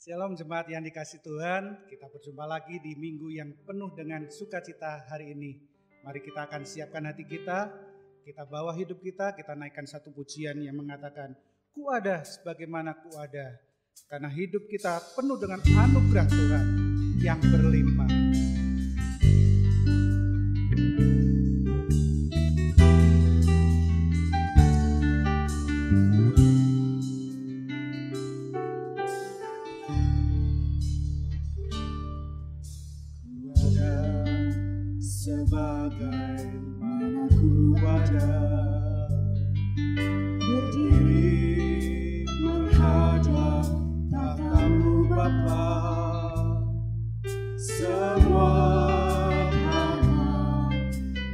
Shalom jemaat yang dikasih Tuhan, kita berjumpa lagi di minggu yang penuh dengan sukacita hari ini. Mari kita akan siapkan hati kita bawa hidup kita naikkan satu pujian yang mengatakan, Ku ada sebagaimana ku ada. Karena hidup kita penuh dengan anugerah Tuhan yang berlimpah. Sebagaimana ku ada, berdiri menghadap tatamu Bapa, semua karena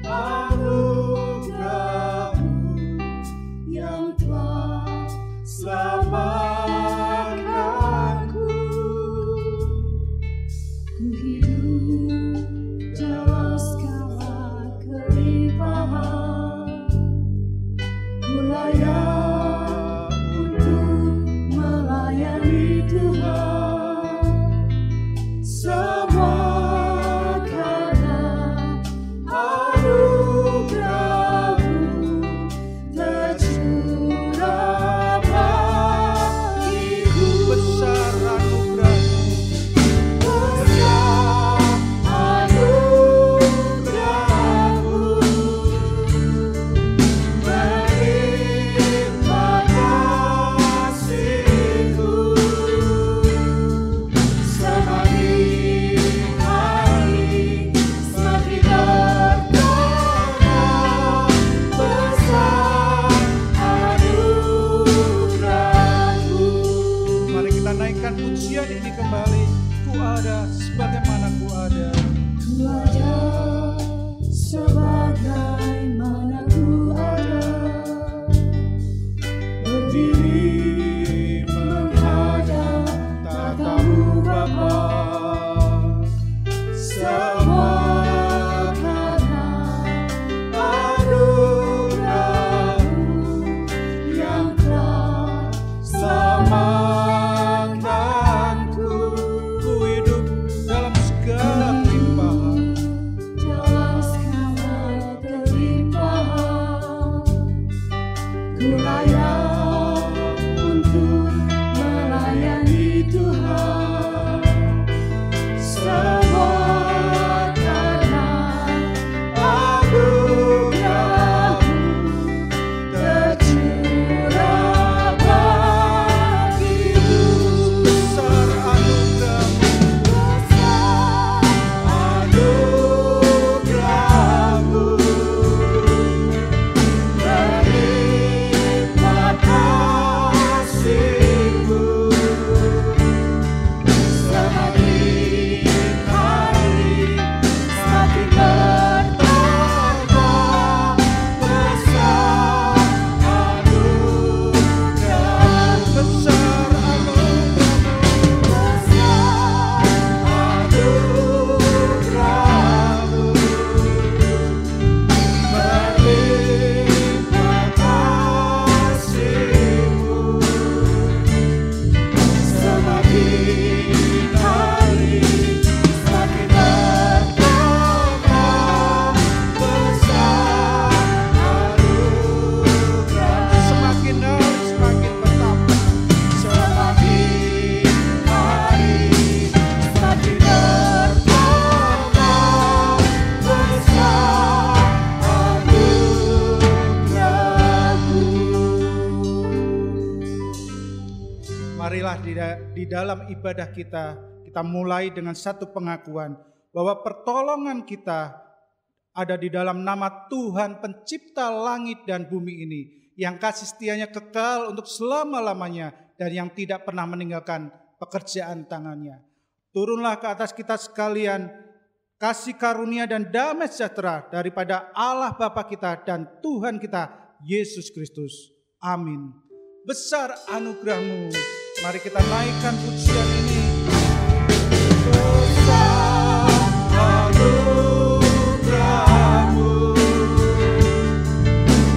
anugerah-Mu yang telah selamatkanku. Ku hidup dalam skala kelimpahan, ku layak untuk melayani Tuhan. Semua karena anugerah-Mu tercurah bagiku. Besar anugerah-Mu, besar anugerah-Mu, melimpah kasih-Mu. Semakin hari semakin bertambah besar anugerah-Mu. Mari kita naikkan pujian ini kembali. Ku ada sebagaimana ku ada. Ku ada sebagaimana ku ada, berdiri menghadap tatamu Bapa. Semua karena anugerah-Mu yang telah selamatkanku. Ku hidup dalam segala kelimpahan, dalam segala kelimpahan. Ku layak untuk melayani Tuhan. Semua karena anugerah-Mu tercurah bagiku. Besar anugerah-Mu, besar anugerah-Mu, melimpah kasih-Mu. Semakin hari semakin bertambah besar anugerah-Mu. Besar anugerah-Mu, besar anugerah-Mu, melimpah kasih-Mu. Semakin hari semakin bertambah besar anugerah. Semakin hari semakin bertambah. Semakin hari semakin bertambah besar anugerah-Mu. Marilah di dalam ibadah kita mulai dengan satu pengakuan bahwa pertolongan kita ada di dalam nama Tuhan pencipta langit dan bumi ini, yang kasih setianya kekal untuk selama-lamanya dan yang tidak pernah meninggalkan pekerjaan tangannya. Turunlah ke atas kita sekalian kasih karunia dan damai sejahtera daripada Allah Bapa kita dan Tuhan kita Yesus Kristus. Amin. Besar anugerah-Mu. Mari kita naikkan pujian ini. Besar anugerah-Mu,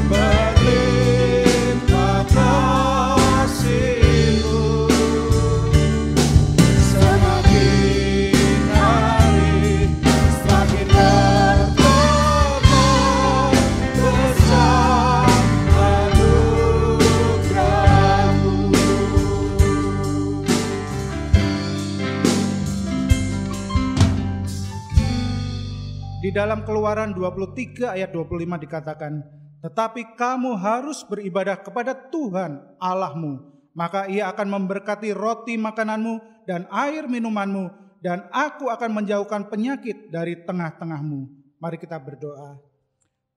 berlimpah kasih-Mu. dalam Keluaran 23 ayat 25 dikatakan, tetapi kamu harus beribadah kepada Tuhan Allahmu, maka Ia akan memberkati roti makananmu dan air minumanmu, dan aku akan menjauhkan penyakit dari tengah-tengahmu. Mari kita berdoa.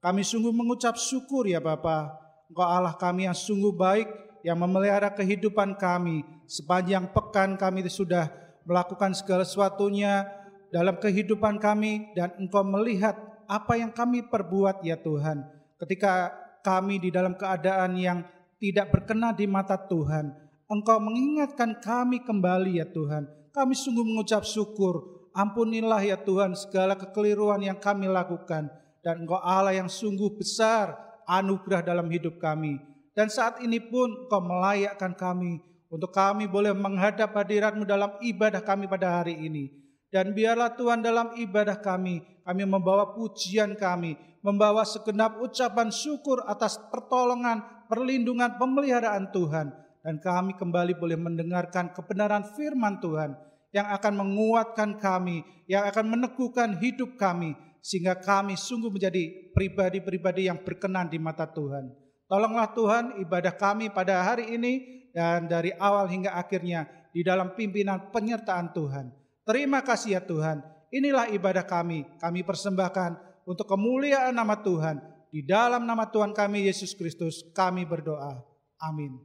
Kami sungguh mengucap syukur ya Bapa, Engkau Allah kami yang sungguh baik, yang memelihara kehidupan kami. Sepanjang pekan kami sudah melakukan segala sesuatunya dalam kehidupan kami, dan Engkau melihat apa yang kami perbuat ya Tuhan. Ketika kami di dalam keadaan yang tidak berkenan di mata Tuhan, Engkau mengingatkan kami kembali ya Tuhan. Kami sungguh mengucap syukur. Ampunilah ya Tuhan segala kekeliruan yang kami lakukan. Dan Engkau Allah yang sungguh besar anugerah dalam hidup kami. Dan saat ini pun Engkau melayakkan kami untuk kami boleh menghadap hadirat-Mu dalam ibadah kami pada hari ini. Dan biarlah Tuhan dalam ibadah kami membawa pujian kami, membawa segenap ucapan syukur atas pertolongan, perlindungan, pemeliharaan Tuhan. Dan kami kembali boleh mendengarkan kebenaran firman Tuhan yang akan menguatkan kami, yang akan meneguhkan hidup kami, sehingga kami sungguh menjadi pribadi-pribadi yang berkenan di mata Tuhan. Tolonglah Tuhan ibadah kami pada hari ini dan dari awal hingga akhirnya di dalam pimpinan penyertaan Tuhan. Terima kasih ya Tuhan. Inilah ibadah kami persembahkan untuk kemuliaan nama Tuhan. Di dalam nama Tuhan kami Yesus Kristus kami berdoa. Amin.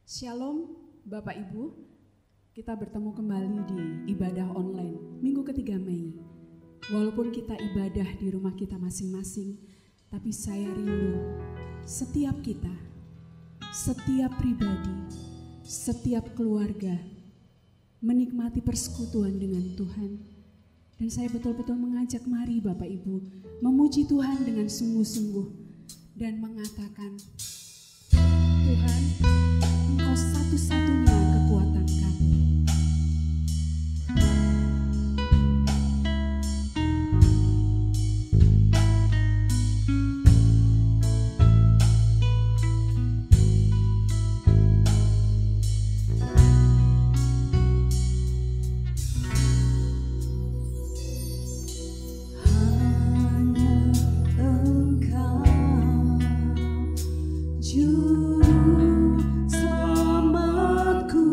Shalom Bapak Ibu, kita bertemu kembali di ibadah online Minggu ketiga Mei. Walaupun kita ibadah di rumah kita masing-masing, tapi saya rindu setiap kita, setiap pribadi, setiap keluarga menikmati persekutuan dengan Tuhan. Dan saya betul-betul mengajak mari Bapak Ibu memuji Tuhan dengan sungguh-sungguh dan mengatakan, Tuhan, Engkau satu-satunya kekuatan kami. Juru selamatku.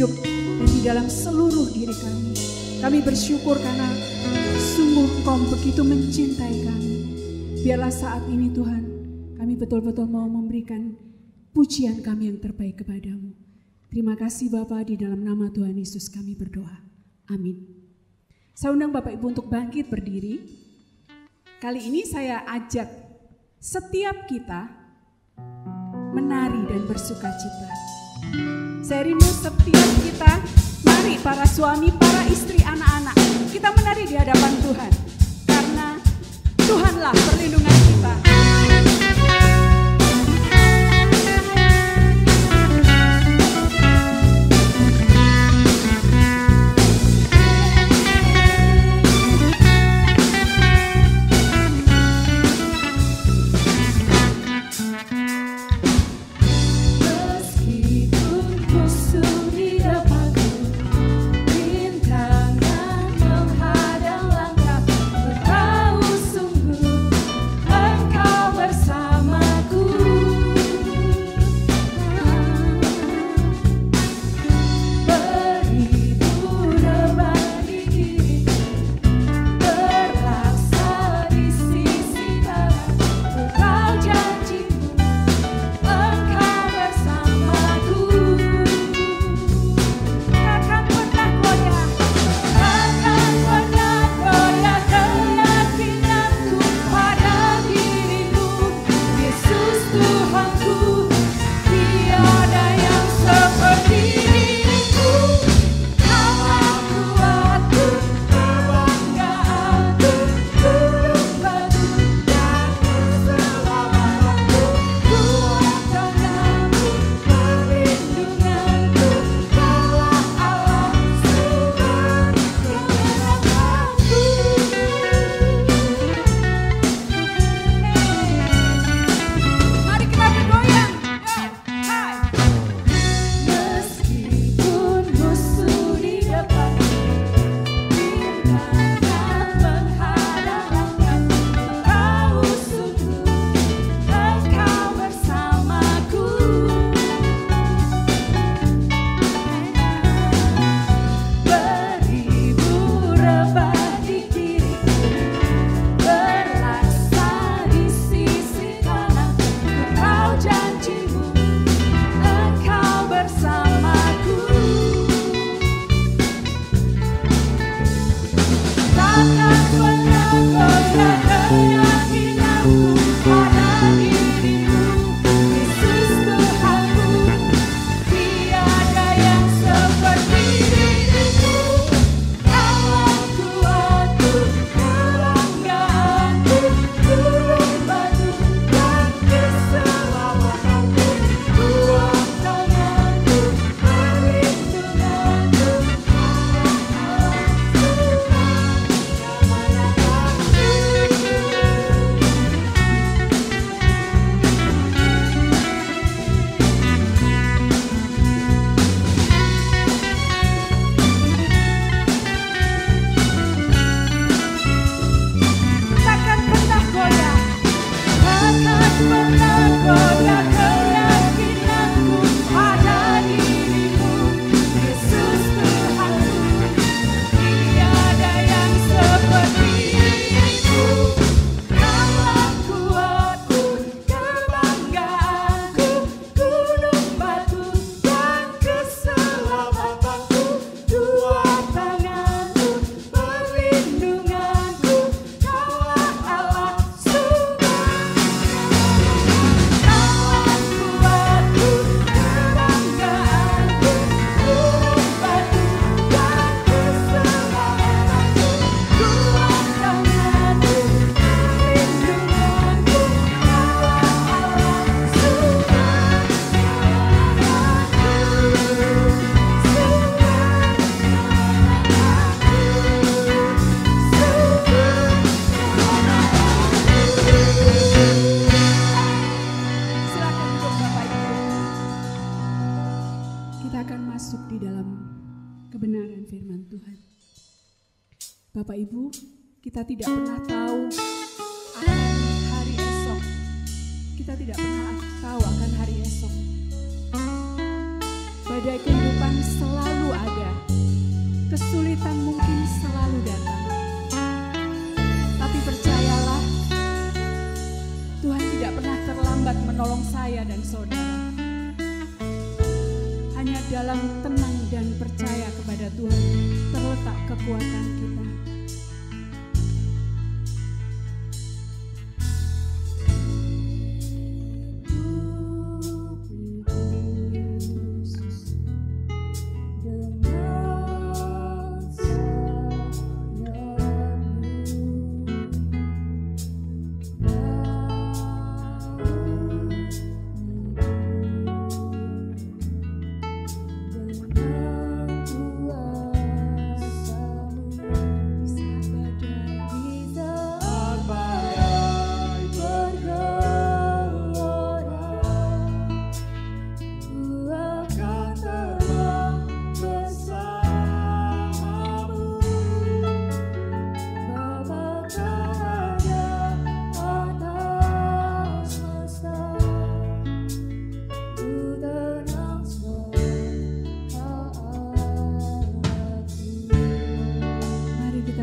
hidup dan di dalam seluruh diri kami. Kami bersyukur karena sungguh Engkau begitu mencintai kami. Biarlah saat ini Tuhan, kami betul-betul mau memberikan pujian kami yang terbaik kepadamu. Terima kasih Bapa, di dalam nama Tuhan Yesus kami berdoa. Amin. Saya undang Bapak Ibu untuk bangkit berdiri. Kali ini saya ajak setiap kita menari dan bersukacita. Saya rindu setiap kita, mari para suami, para istri, anak-anak, kita menari di hadapan Tuhan. Karena Tuhanlah perlindungan kita. Bapak Ibu, kita tidak pernah tahu akan hari esok. Kita tidak pernah tahu akan hari esok. Badai kehidupan selalu kesulitan mungkin selalu datang. Tapi percayalah, Tuhan tidak pernah terlambat menolong saya dan saudara. Hanya dalam tenang dan percaya kepada Tuhan terletak kekuatan kita.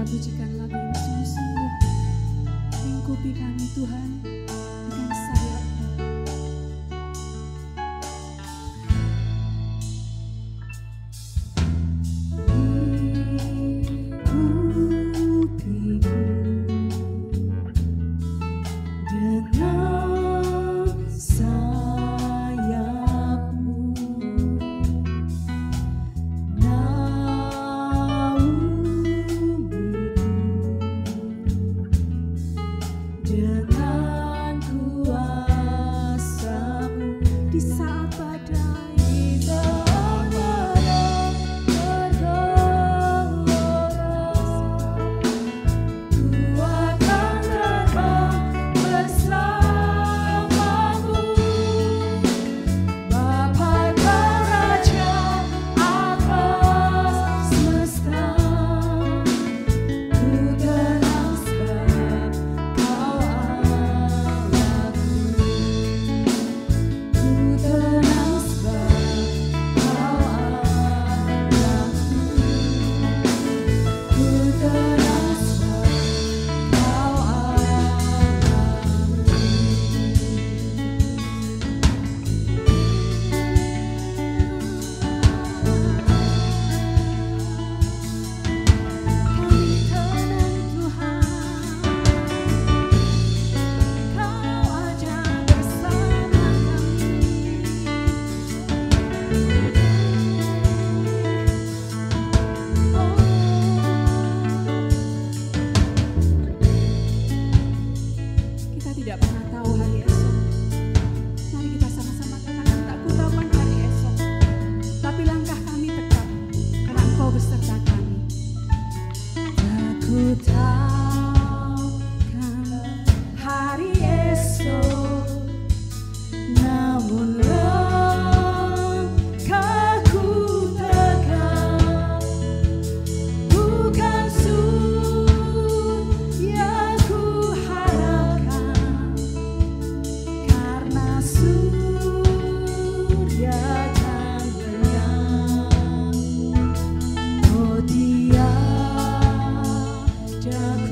Pujikan lagu ini sungguh-sungguh. Lingkupi kami Tuhan dengan sayap-Mu. Dia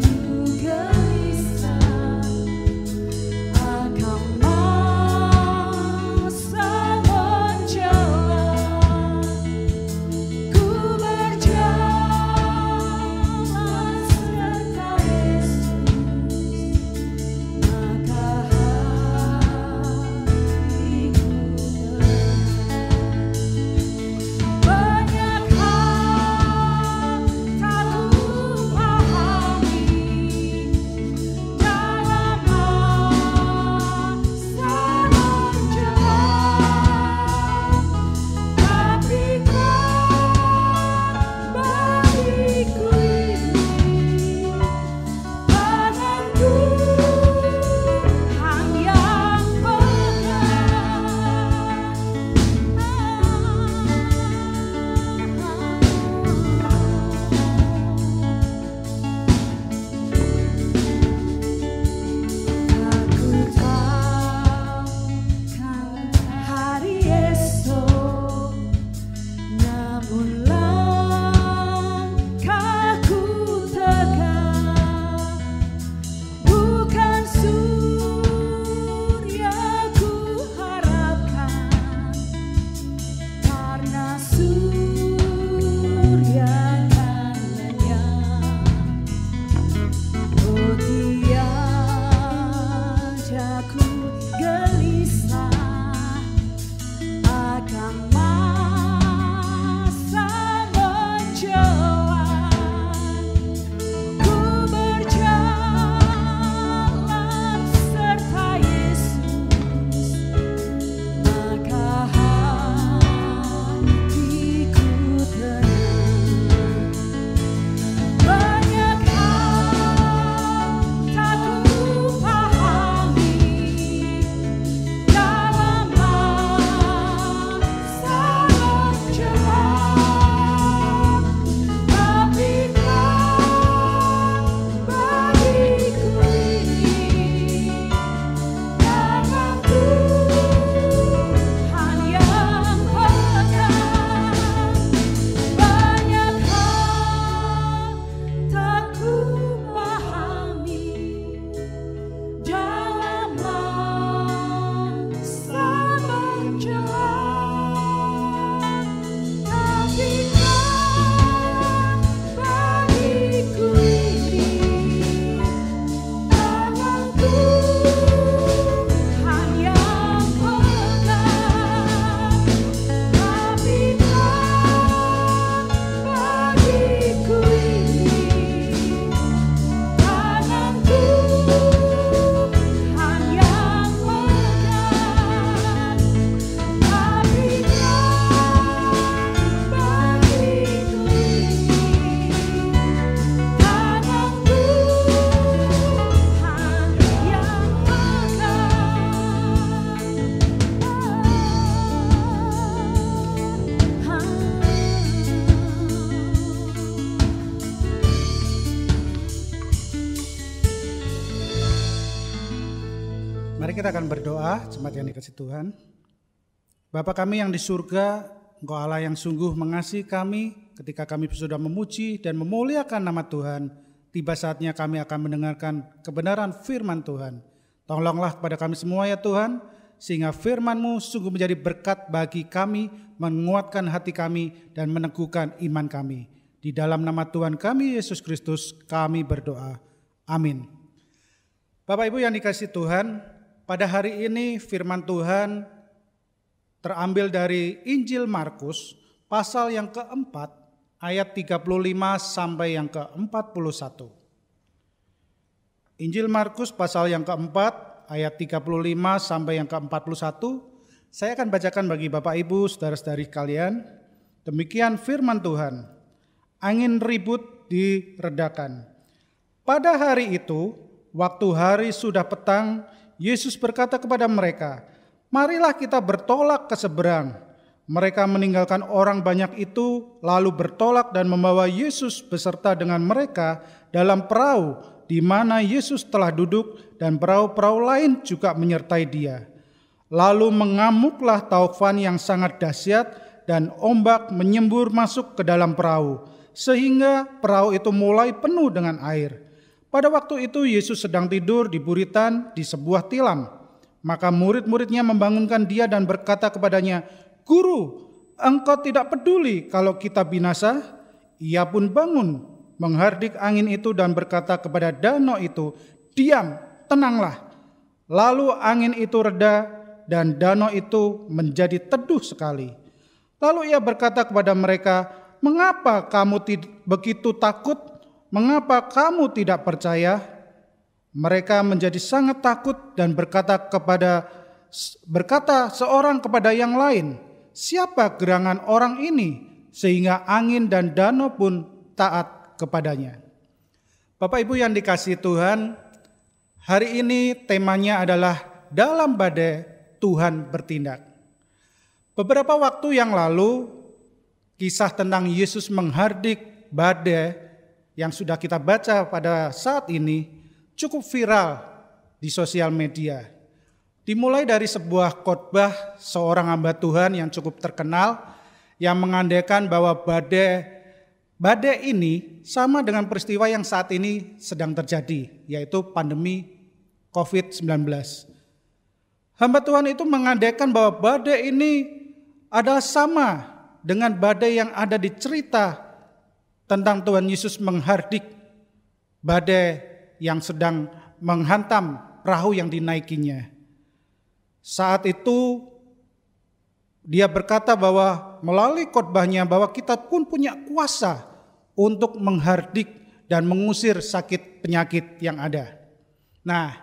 Mari kita akan berdoa, jemaat yang dikasihi Tuhan. Bapa kami yang di surga, Engkau Allah yang sungguh mengasihi kami ketika kami sudah memuji dan memuliakan nama Tuhan. Tiba saatnya kami akan mendengarkan kebenaran firman Tuhan. Tolonglah kepada kami semua ya Tuhan, sehingga firman-Mu sungguh menjadi berkat bagi kami, menguatkan hati kami dan meneguhkan iman kami. Di dalam nama Tuhan kami Yesus Kristus kami berdoa. Amin. Bapak Ibu yang dikasihi Tuhan, pada hari ini firman Tuhan terambil dari Injil Markus pasal yang keempat ayat 35 sampai yang ke-41. Injil Markus pasal yang keempat ayat 35 sampai yang ke-41. Saya akan bacakan bagi Bapak Ibu, saudara-saudari kalian. Demikian firman Tuhan. Angin ribut diredakan. Pada hari itu, waktu hari sudah petang, Yesus berkata kepada mereka, "Marilah kita bertolak ke seberang." Mereka meninggalkan orang banyak itu, lalu bertolak dan membawa Yesus beserta dengan mereka dalam perahu di mana Yesus telah duduk, dan perahu-perahu lain juga menyertai Dia. Lalu mengamuklah taufan yang sangat dahsyat, dan ombak menyembur masuk ke dalam perahu, sehingga perahu itu mulai penuh dengan air. Pada waktu itu Yesus sedang tidur di buritan di sebuah tilam. Maka murid-muridnya membangunkan Dia dan berkata kepadanya, "Guru, Engkau tidak peduli kalau kita binasa?" Ia pun bangun, menghardik angin itu dan berkata kepada danau itu, "Diam, tenanglah." Lalu angin itu reda dan danau itu menjadi teduh sekali. Lalu Ia berkata kepada mereka, "Mengapa kamu begitu takut? Mengapa kamu tidak percaya?" Mereka menjadi sangat takut dan berkata seorang kepada yang lain, "Siapa gerangan orang ini sehingga angin dan danau pun taat kepadanya?" Bapak Ibu yang dikasihi Tuhan, hari ini temanya adalah dalam badai Tuhan bertindak. Beberapa waktu yang lalu, kisah tentang Yesus menghardik badai yang sudah kita baca pada saat ini cukup viral di sosial media. Dimulai dari sebuah khotbah seorang hamba Tuhan yang cukup terkenal yang mengandaikan bahwa badai ini sama dengan peristiwa yang saat ini sedang terjadi, yaitu pandemi COVID-19. Hamba Tuhan itu mengandaikan bahwa badai ini adalah sama dengan badai yang ada di cerita tentang Tuhan Yesus menghardik badai yang sedang menghantam perahu yang dinaikinya. Saat itu dia berkata bahwa melalui khotbahnya bahwa kita pun punya kuasa untuk menghardik dan mengusir sakit penyakit yang ada. Nah,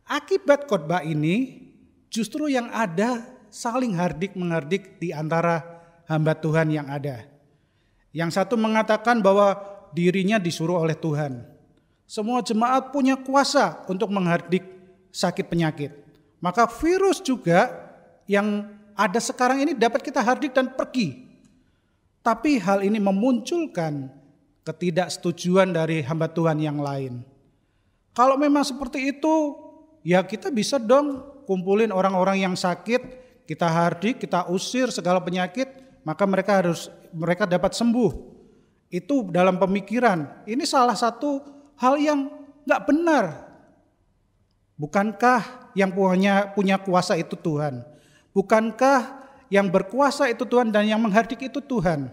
akibat khotbah ini justru yang ada saling hardik-menghardik di antara hamba Tuhan yang ada. Yang satu mengatakan bahwa dirinya disuruh oleh Tuhan. Semua jemaat punya kuasa untuk menghardik sakit penyakit. Maka virus juga yang ada sekarang ini dapat kita hardik dan pergi. Tapi hal ini memunculkan ketidaksetujuan dari hamba Tuhan yang lain. Kalau memang seperti itu, ya kita bisa dong kumpulin orang-orang yang sakit, kita hardik, kita usir segala penyakit, maka mereka dapat sembuh. Itu dalam pemikiran. Ini salah satu hal yang gak benar. Bukankah yang punya kuasa itu Tuhan? Bukankah yang berkuasa itu Tuhan dan yang menghardik itu Tuhan?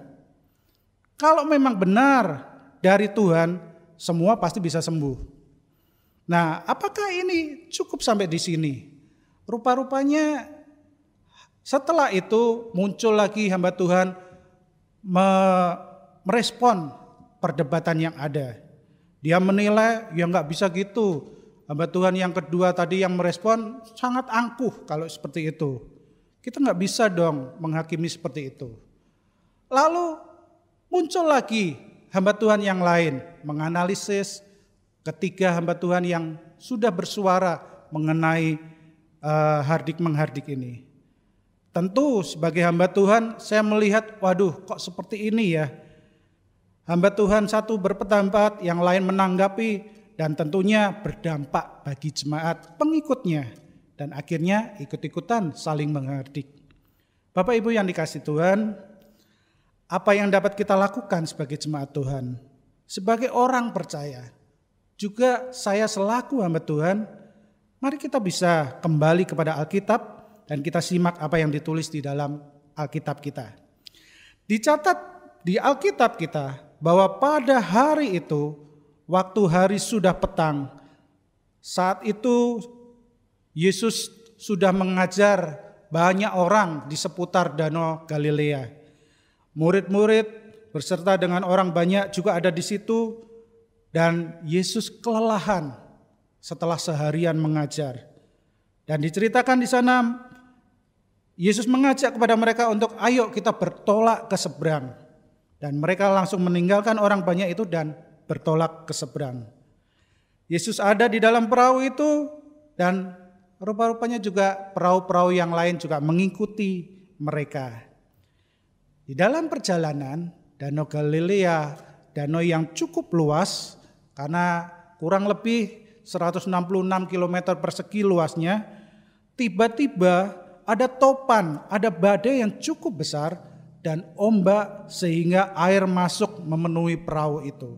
Kalau memang benar dari Tuhan, semua pasti bisa sembuh. Nah, apakah ini cukup sampai di sini? Rupa-rupanya setelah itu muncul lagi hamba Tuhan merespon perdebatan yang ada. Dia menilai ya nggak bisa gitu. Hamba Tuhan yang kedua tadi yang merespon sangat angkuh kalau seperti itu. Kita nggak bisa dong menghakimi seperti itu. Lalu muncul lagi hamba Tuhan yang lain menganalisis ketiga hamba Tuhan yang sudah bersuara mengenai hardik-menghardik ini. Tentu sebagai hamba Tuhan saya melihat, waduh kok seperti ini ya. Hamba Tuhan satu berpendapat, yang lain menanggapi, dan tentunya berdampak bagi jemaat pengikutnya. dan akhirnya ikut-ikutan saling menghardik. Bapak Ibu yang dikasihi Tuhan, apa yang dapat kita lakukan sebagai jemaat Tuhan, sebagai orang percaya, juga saya selaku hamba Tuhan, mari kita bisa kembali kepada Alkitab dan kita simak apa yang ditulis di dalam Alkitab kita. Dicatat di Alkitab kita bahwa pada hari itu, waktu hari sudah petang, saat itu Yesus sudah mengajar banyak orang di seputar Danau Galilea. Murid-murid berserta dengan orang banyak juga ada di situ, dan Yesus kelelahan setelah seharian mengajar. Dan diceritakan di sana Yesus mengajak kepada mereka untuk ayo kita bertolak ke seberang. Dan mereka langsung meninggalkan orang banyak itu dan bertolak ke seberang. Yesus ada di dalam perahu itu, dan rupa-rupanya juga perahu-perahu yang lain juga mengikuti mereka. Di dalam perjalanan, Danau Galilea, danau yang cukup luas, karena kurang lebih 166 km persegi luasnya, tiba-tiba ada topan, ada badai yang cukup besar dan ombak sehingga air masuk memenuhi perahu itu.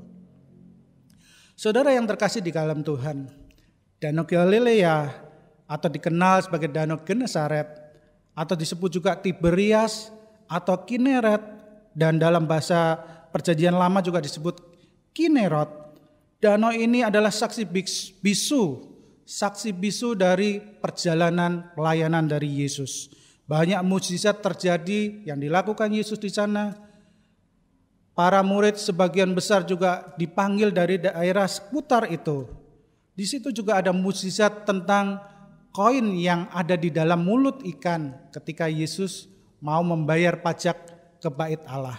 Saudara yang terkasih di dalam Tuhan, Danau Galilea atau dikenal sebagai Danau Genesaret atau disebut juga Tiberias atau Kineret, dan dalam bahasa Perjanjian Lama juga disebut Kinerot. Danau ini adalah saksi bisu dari perjalanan pelayanan dari Yesus. Banyak mukjizat terjadi yang dilakukan Yesus di sana. Para murid sebagian besar juga dipanggil dari daerah seputar itu. Di situ juga ada mukjizat tentang koin yang ada di dalam mulut ikan ketika Yesus mau membayar pajak ke bait Allah.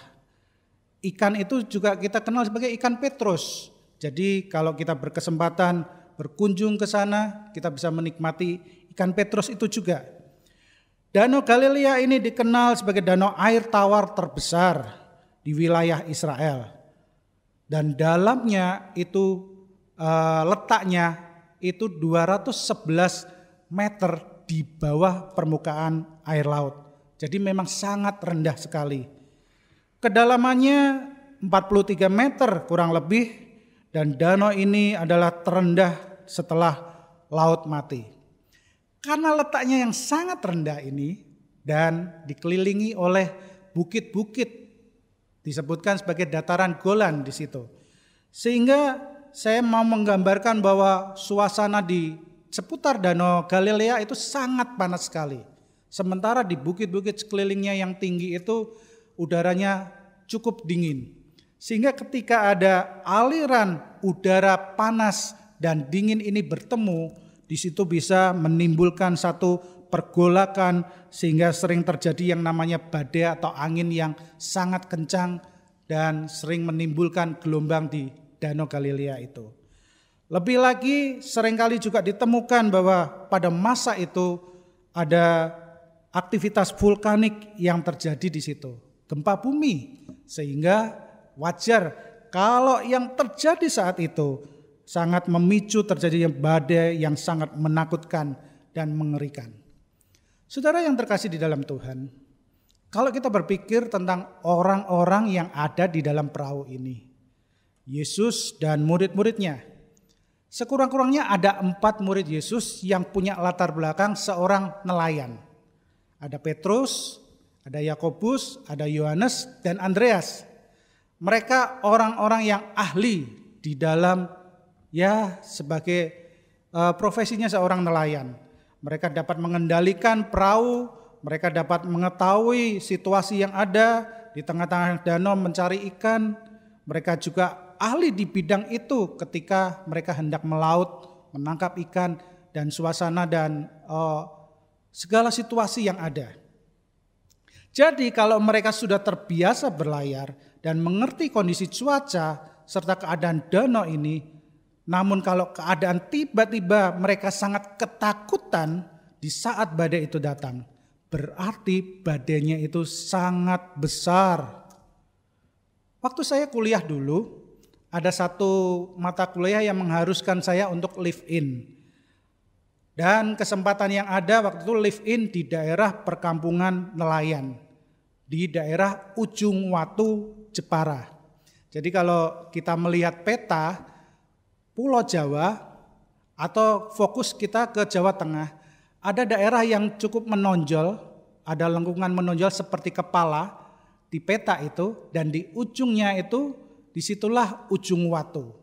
Ikan itu juga kita kenal sebagai ikan Petrus. Jadi kalau kita berkesempatan berkunjung ke sana, kita bisa menikmati ikan Petrus itu juga. Danau Galilea ini dikenal sebagai danau air tawar terbesar di wilayah Israel. Dan dalamnya itu letaknya itu 211 meter di bawah permukaan air laut. Jadi memang sangat rendah sekali. Kedalamannya 43 meter kurang lebih, dan danau ini adalah terendah setelah Laut Mati. Karena letaknya yang sangat rendah ini dan dikelilingi oleh bukit-bukit, disebutkan sebagai dataran Golan di situ. Sehingga saya mau menggambarkan bahwa suasana di seputar Danau Galilea itu sangat panas sekali. Sementara di bukit-bukit sekelilingnya yang tinggi itu udaranya cukup dingin. Sehingga ketika ada aliran udara panas dan dingin ini bertemu, di situ bisa menimbulkan satu pergolakan sehingga sering terjadi yang namanya badai atau angin yang sangat kencang dan sering menimbulkan gelombang di Danau Galilea itu. Lebih lagi seringkali juga ditemukan bahwa pada masa itu ada aktivitas vulkanik yang terjadi di situ, gempa bumi, sehingga wajar kalau yang terjadi saat itu sangat memicu terjadinya badai yang sangat menakutkan dan mengerikan. Saudara yang terkasih di dalam Tuhan, kalau kita berpikir tentang orang-orang yang ada di dalam perahu ini, Yesus dan murid-muridnya, sekurang-kurangnya ada 4 murid Yesus yang punya latar belakang seorang nelayan. Ada Petrus, ada Yakobus, ada Yohanes, dan Andreas. Mereka orang-orang yang ahli di dalam sebagai profesinya seorang nelayan. Mereka dapat mengendalikan perahu, mereka dapat mengetahui situasi yang ada di tengah-tengah danau mencari ikan. Mereka juga ahli di bidang itu ketika mereka hendak melaut, menangkap ikan, dan suasana dan segala situasi yang ada. Jadi kalau mereka sudah terbiasa berlayar dan mengerti kondisi cuaca serta keadaan danau ini, namun kalau keadaan tiba-tiba mereka sangat ketakutan di saat badai itu datang, berarti badainya itu sangat besar. Waktu saya kuliah dulu, ada satu mata kuliah yang mengharuskan saya untuk live in. Dan kesempatan yang ada waktu itu live in di daerah perkampungan nelayan, di daerah Ujung Watu, Jepara. Jadi kalau kita melihat peta Pulau Jawa atau fokus kita ke Jawa Tengah, ada daerah yang cukup menonjol, ada lengkungan menonjol seperti kepala di peta itu, dan di ujungnya itu disitulah Ujung Watu.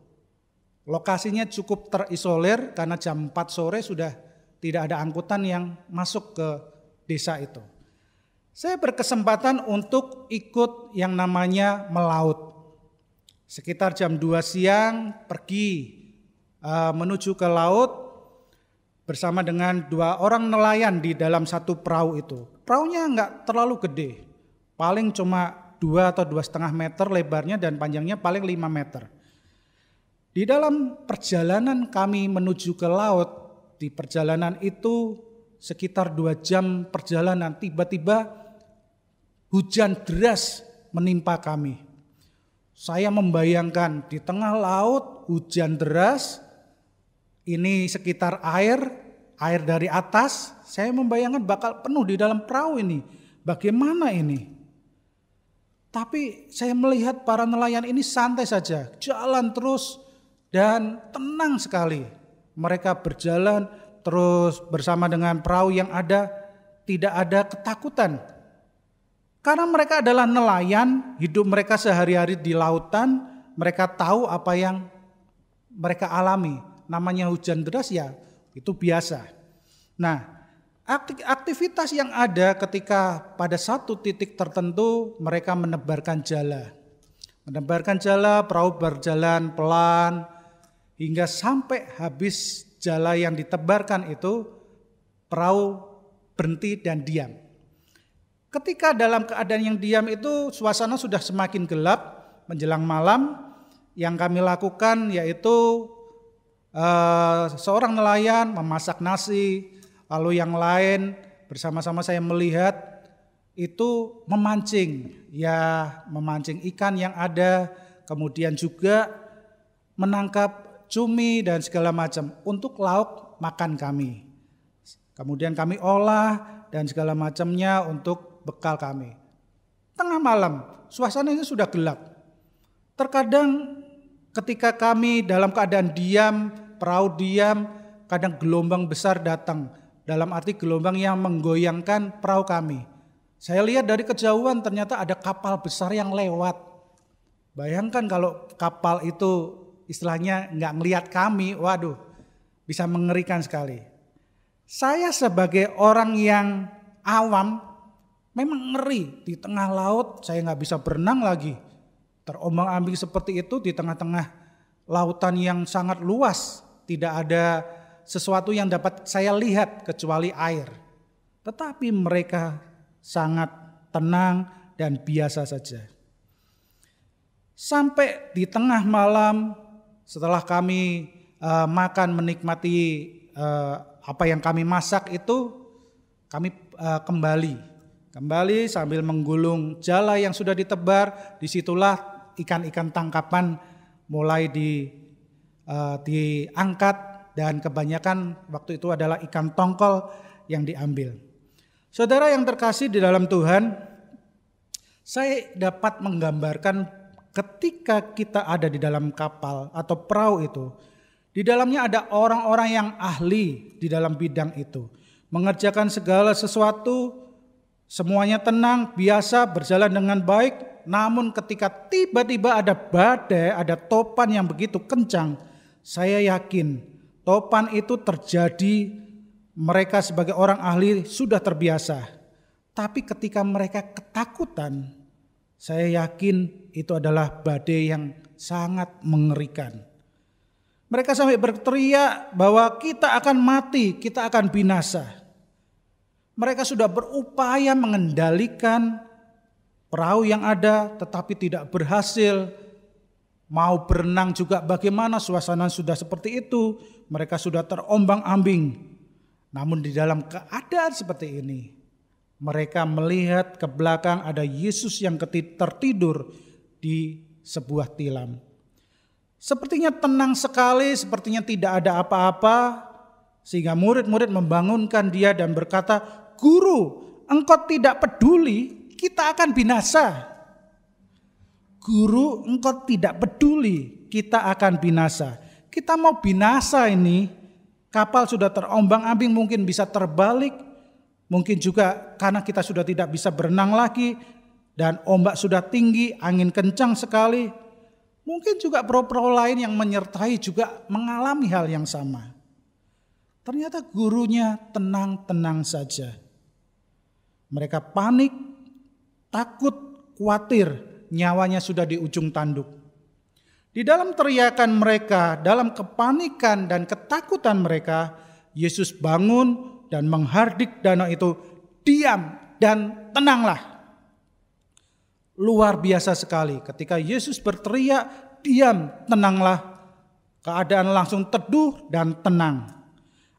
Lokasinya cukup terisolir karena jam 4 sore sudah tidak ada angkutan yang masuk ke desa itu. Saya berkesempatan untuk ikut yang namanya melaut. Sekitar jam 2 siang pergi menuju ke laut bersama dengan 2 orang nelayan di dalam satu perahu itu. Perahunya enggak terlalu gede, paling cuma 2 atau 2,5 meter lebarnya dan panjangnya paling 5 meter. Di dalam perjalanan kami menuju ke laut, di perjalanan itu sekitar 2 jam perjalanan, tiba-tiba hujan deras menimpa kami. Saya membayangkan di tengah laut hujan deras, ini sekitar air dari atas, saya membayangkan bakal penuh di dalam perahu ini. Bagaimana ini? Tapi saya melihat para nelayan ini santai saja, jalan terus dan tenang sekali. Mereka berjalan terus bersama dengan perahu yang ada, tidak ada ketakutan. Karena mereka adalah nelayan, hidup mereka sehari-hari di lautan, mereka tahu apa yang mereka alami. Namanya hujan deras ya, itu biasa. Nah, aktivitas yang ada ketika pada satu titik tertentu mereka menebarkan jala. Menebarkan jala, perahu berjalan pelan, hingga sampai habis jala yang ditebarkan itu, perahu berhenti dan diam. Ketika dalam keadaan yang diam itu, suasana sudah semakin gelap menjelang malam. Yang kami lakukan yaitu seorang nelayan memasak nasi, lalu yang lain bersama-sama saya melihat itu memancing ikan yang ada, kemudian juga menangkap cumi dan segala macam untuk lauk makan kami. Kemudian kami olah dan segala macamnya untuk bekal kami. Tengah malam, suasananya sudah gelap. Terkadang ketika kami dalam keadaan diam, perahu diam, kadang gelombang besar datang. Dalam arti gelombang yang menggoyangkan perahu kami. Saya lihat dari kejauhan ternyata ada kapal besar yang lewat. Bayangkan kalau kapal itu istilahnya nggak ngelihat kami, waduh, bisa mengerikan sekali. Saya sebagai orang yang awam memang ngeri di tengah laut, saya nggak bisa berenang lagi. Terombang-ambing seperti itu di tengah-tengah lautan yang sangat luas, tidak ada sesuatu yang dapat saya lihat kecuali air. Tetapi mereka sangat tenang dan biasa saja. Sampai di tengah malam, setelah kami makan menikmati apa yang kami masak itu, kami kembali sambil menggulung jala yang sudah ditebar. Disitulah ikan-ikan tangkapan mulai diangkat dan kebanyakan waktu itu adalah ikan tongkol yang diambil. Saudara yang terkasih di dalam Tuhan, saya dapat menggambarkan ketika kita ada di dalam kapal atau perahu itu, di dalamnya ada orang-orang yang ahli di dalam bidang itu, mengerjakan segala sesuatu, semuanya tenang, biasa, berjalan dengan baik. Namun ketika tiba-tiba ada badai, ada topan yang begitu kencang, saya yakin topan itu terjadi, mereka sebagai orang ahli sudah terbiasa. Tapi ketika mereka ketakutan, saya yakin itu adalah badai yang sangat mengerikan. Mereka sampai berteriak bahwa kita akan mati, kita akan binasa. Mereka sudah berupaya mengendalikan perahu yang ada tetapi tidak berhasil. Mau berenang juga bagaimana, suasana sudah seperti itu. Mereka sudah terombang-ambing. Namun di dalam keadaan seperti ini, mereka melihat ke belakang ada Yesus yang tertidur di sebuah tilam. Sepertinya tenang sekali, sepertinya tidak ada apa-apa. Sehingga murid-murid membangunkan dia dan berkata, "Guru, engkau tidak peduli, kita akan binasa." Guru, engkau tidak peduli, kita akan binasa. Kita mau binasa ini, kapal sudah terombang-ambing, mungkin bisa terbalik. Mungkin juga karena kita sudah tidak bisa berenang lagi, dan ombak sudah tinggi, angin kencang sekali. Mungkin juga pro-pro lain yang menyertai juga mengalami hal yang sama. Ternyata gurunya tenang-tenang saja. Mereka panik, takut, khawatir, nyawanya sudah di ujung tanduk. Di dalam teriakan mereka, dalam kepanikan dan ketakutan mereka, Yesus bangun dan menghardik danau itu, "Diam dan tenanglah." Luar biasa sekali ketika Yesus berteriak, "Diam, tenanglah." Keadaan langsung teduh dan tenang.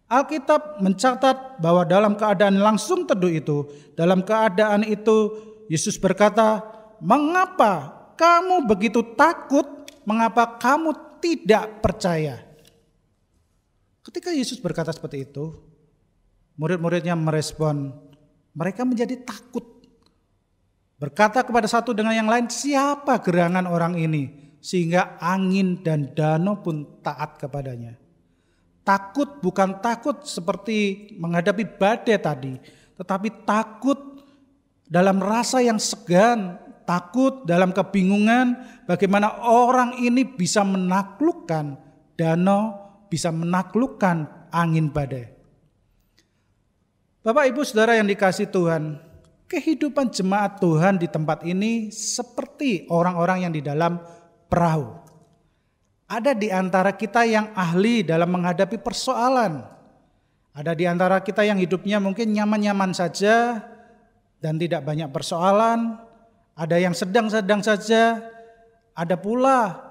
Alkitab mencatat bahwa dalam keadaan langsung teduh itu, dalam keadaan itu Yesus berkata, "Mengapa kamu begitu takut? Mengapa kamu tidak percaya?" Ketika Yesus berkata seperti itu, murid-muridnya merespon, mereka menjadi takut. Berkata kepada satu dengan yang lain, "Siapa gerangan orang ini sehingga angin dan danau pun taat kepadanya?" Takut bukan takut seperti menghadapi badai tadi, tetapi takut dalam rasa yang segan, takut dalam kebingungan bagaimana orang ini bisa menaklukkan danau, bisa menaklukkan angin badai. Bapak, Ibu, Saudara yang dikasihi Tuhan, kehidupan jemaat Tuhan di tempat ini seperti orang-orang yang di dalam perahu. Ada di antara kita yang ahli dalam menghadapi persoalan. Ada di antara kita yang hidupnya mungkin nyaman-nyaman saja dan tidak banyak persoalan. Ada yang sedang-sedang saja. Ada pula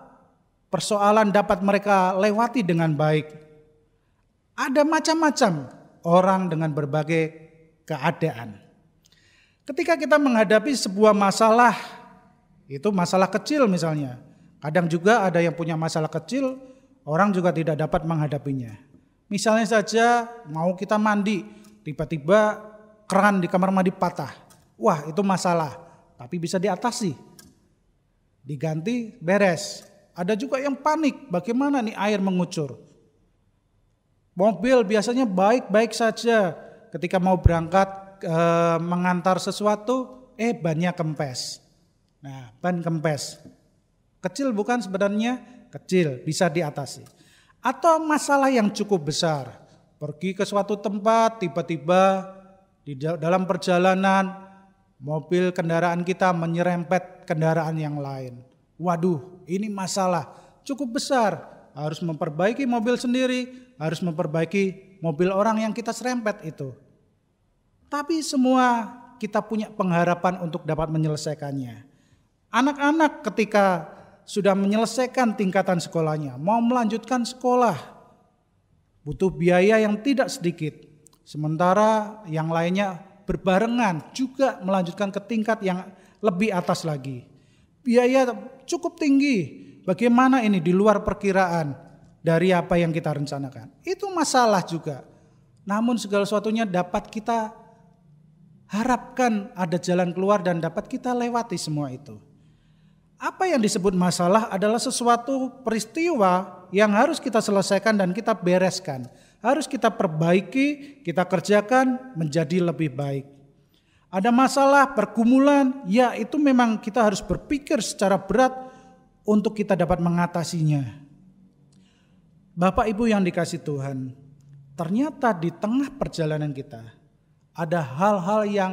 persoalan dapat mereka lewati dengan baik. Ada macam-macam orang dengan berbagai keadaan. Ketika kita menghadapi sebuah masalah, itu masalah kecil misalnya. Kadang juga ada yang punya masalah kecil, orang juga tidak dapat menghadapinya. Misalnya saja mau kita mandi, tiba-tiba keran di kamar mandi patah. Wah, itu masalah, tapi bisa diatasi. Diganti, beres. Ada juga yang panik, bagaimana nih air mengucur. Mobil biasanya baik-baik saja, ketika mau berangkat mengantar sesuatu, bannya kempes. Nah, ban kempes. Kecil bukan sebenarnya? Kecil, bisa diatasi. Atau masalah yang cukup besar. Pergi ke suatu tempat, tiba-tiba di dalam perjalanan mobil kendaraan kita menyerempet kendaraan yang lain. Waduh, ini masalah cukup besar. Harus memperbaiki mobil sendiri, harus memperbaiki mobil orang yang kita serempet itu. Tapi semua kita punya pengharapan untuk dapat menyelesaikannya. Anak-anak ketika sudah menyelesaikan tingkatan sekolahnya, mau melanjutkan sekolah, butuh biaya yang tidak sedikit. Sementara yang lainnya berbarengan juga melanjutkan ke tingkat yang lebih atas lagi. Biaya cukup tinggi. Bagaimana ini di luar perkiraan dari apa yang kita rencanakan. Itu masalah juga. Namun segala sesuatunya dapat kita harapkan ada jalan keluar dan dapat kita lewati semua itu. Apa yang disebut masalah adalah sesuatu peristiwa yang harus kita selesaikan dan kita bereskan. Harus kita perbaiki, kita kerjakan menjadi lebih baik. Ada masalah, pergumulan, ya itu memang kita harus berpikir secara berat untuk kita dapat mengatasinya. Bapak Ibu yang dikasihi Tuhan, ternyata di tengah perjalanan kita ada hal-hal yang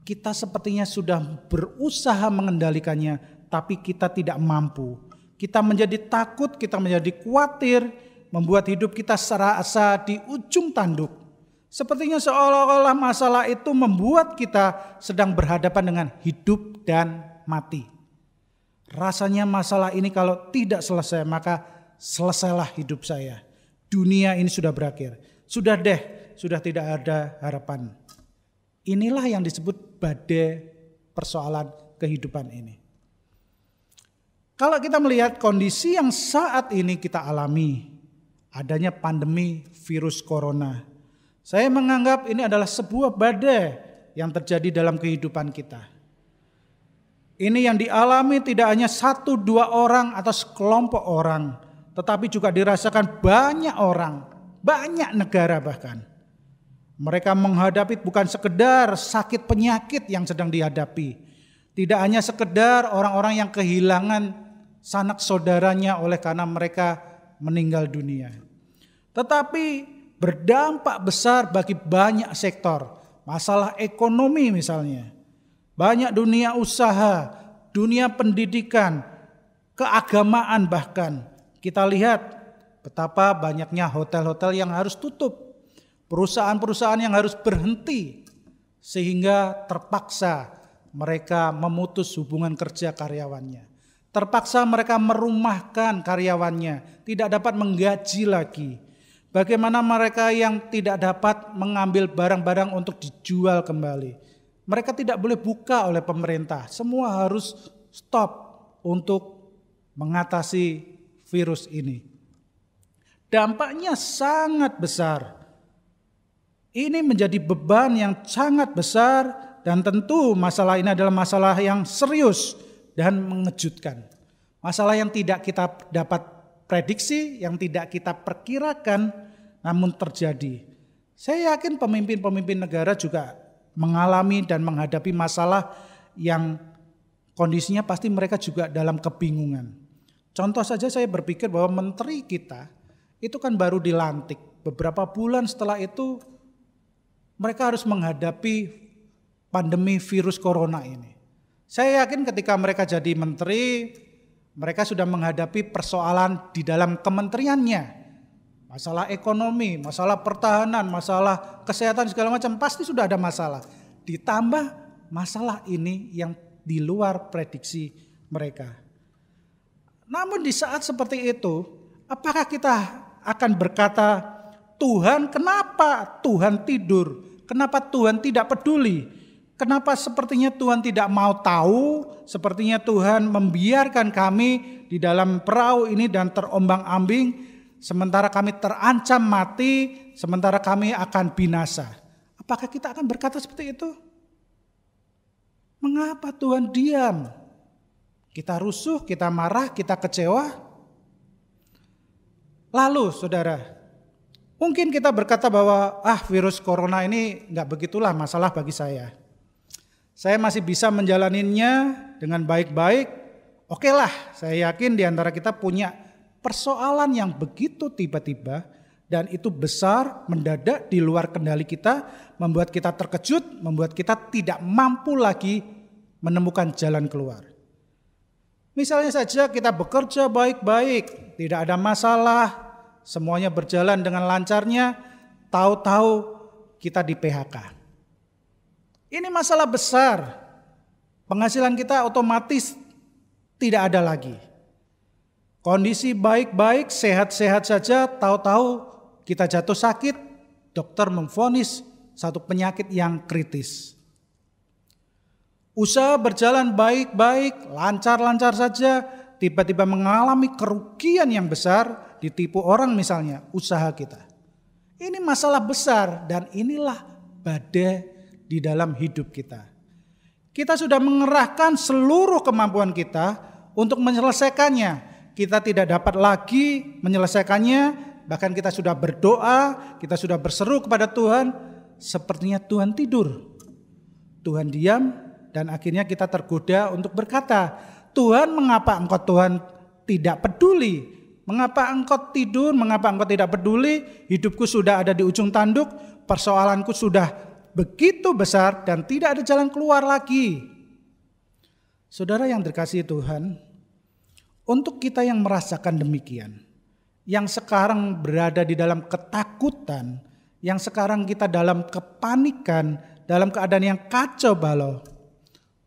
kita sepertinya sudah berusaha mengendalikannya, tapi kita tidak mampu. Kita menjadi takut, kita menjadi khawatir, membuat hidup kita serasa di ujung tanduk. Sepertinya seolah-olah masalah itu membuat kita sedang berhadapan dengan hidup dan mati. Rasanya masalah ini kalau tidak selesai, maka selesailah hidup saya. Dunia ini sudah berakhir. Sudah tidak ada harapan. Inilah yang disebut badai persoalan kehidupan ini. Kalau kita melihat kondisi yang saat ini kita alami, adanya pandemi virus corona. Saya menganggap ini adalah sebuah badai yang terjadi dalam kehidupan kita. Ini yang dialami tidak hanya 1-2 orang atau sekelompok orang, tetapi juga dirasakan banyak orang, banyak negara bahkan. Mereka menghadapi bukan sekedar sakit penyakit yang sedang dihadapi. Tidak hanya sekedar orang-orang yang kehilangan sanak saudaranya oleh karena mereka meninggal dunia. Tetapi berdampak besar bagi banyak sektor. Masalah ekonomi misalnya. Banyak dunia usaha, dunia pendidikan, keagamaan bahkan. Kita lihat betapa banyaknya hotel-hotel yang harus tutup. Perusahaan-perusahaan yang harus berhenti. Sehingga terpaksa mereka memutus hubungan kerja karyawannya. Terpaksa mereka merumahkan karyawannya. Tidak dapat menggaji lagi. Bagaimana mereka yang tidak dapat mengambil barang-barang untuk dijual kembali. Mereka tidak boleh buka oleh pemerintah. Semua harus stop untuk mengatasi virus ini. Dampaknya sangat besar. Ini menjadi beban yang sangat besar dan tentu masalah ini adalah masalah yang serius dan mengejutkan. Masalah yang tidak kita dapat prediksi, yang tidak kita perkirakan, namun terjadi. Saya yakin pemimpin-pemimpin negara juga mengalami dan menghadapi masalah yang kondisinya pasti mereka juga dalam kebingungan. Contoh saja saya berpikir bahwa menteri kita itu kan baru dilantik. Beberapa bulan setelah itu mereka harus menghadapi pandemi virus corona ini. Saya yakin ketika mereka jadi menteri, mereka sudah menghadapi persoalan di dalam kementeriannya. Masalah ekonomi, masalah pertahanan, masalah kesehatan segala macam pasti sudah ada masalah. Ditambah masalah ini yang di luar prediksi mereka. Namun di saat seperti itu, apakah kita akan berkata, Tuhan kenapa Tuhan tidur? Kenapa Tuhan tidak peduli? Kenapa sepertinya Tuhan tidak mau tahu? Sepertinya Tuhan membiarkan kami di dalam perahu ini dan terombang-ambing. Sementara kami terancam mati, sementara kami akan binasa. Apakah kita akan berkata seperti itu? Mengapa Tuhan diam? Kita rusuh, kita marah, kita kecewa. Lalu saudara, mungkin kita berkata bahwa virus corona ini gak begitulah masalah bagi saya. Saya masih bisa menjalaninya dengan baik-baik. Oke lah, saya yakin di antara kita punya persoalan yang begitu tiba-tiba dan itu besar, mendadak di luar kendali kita, membuat kita terkejut, membuat kita tidak mampu lagi menemukan jalan keluar. Misalnya saja kita bekerja baik-baik, tidak ada masalah, semuanya berjalan dengan lancarnya, tahu-tahu kita di PHK. Ini masalah besar, penghasilan kita otomatis tidak ada lagi. Kondisi baik-baik, sehat-sehat saja, tahu-tahu kita jatuh sakit, dokter memvonis satu penyakit yang kritis. Usaha berjalan baik-baik, lancar-lancar saja, tiba-tiba mengalami kerugian yang besar, ditipu orang misalnya, usaha kita. Ini masalah besar dan inilah badai di dalam hidup kita. Kita sudah mengerahkan seluruh kemampuan kita untuk menyelesaikannya. Kita tidak dapat lagi menyelesaikannya, bahkan kita sudah berdoa, kita sudah berseru kepada Tuhan, sepertinya Tuhan tidur. Tuhan diam dan akhirnya kita tergoda untuk berkata, Tuhan mengapa engkau Tuhan tidak peduli? Mengapa engkau tidur? Mengapa engkau tidak peduli? Hidupku sudah ada di ujung tanduk, persoalanku sudah begitu besar dan tidak ada jalan keluar lagi. Saudara yang dikasihi Tuhan, untuk kita yang merasakan demikian, yang sekarang berada di dalam ketakutan, yang sekarang kita dalam kepanikan, dalam keadaan yang kacau balau,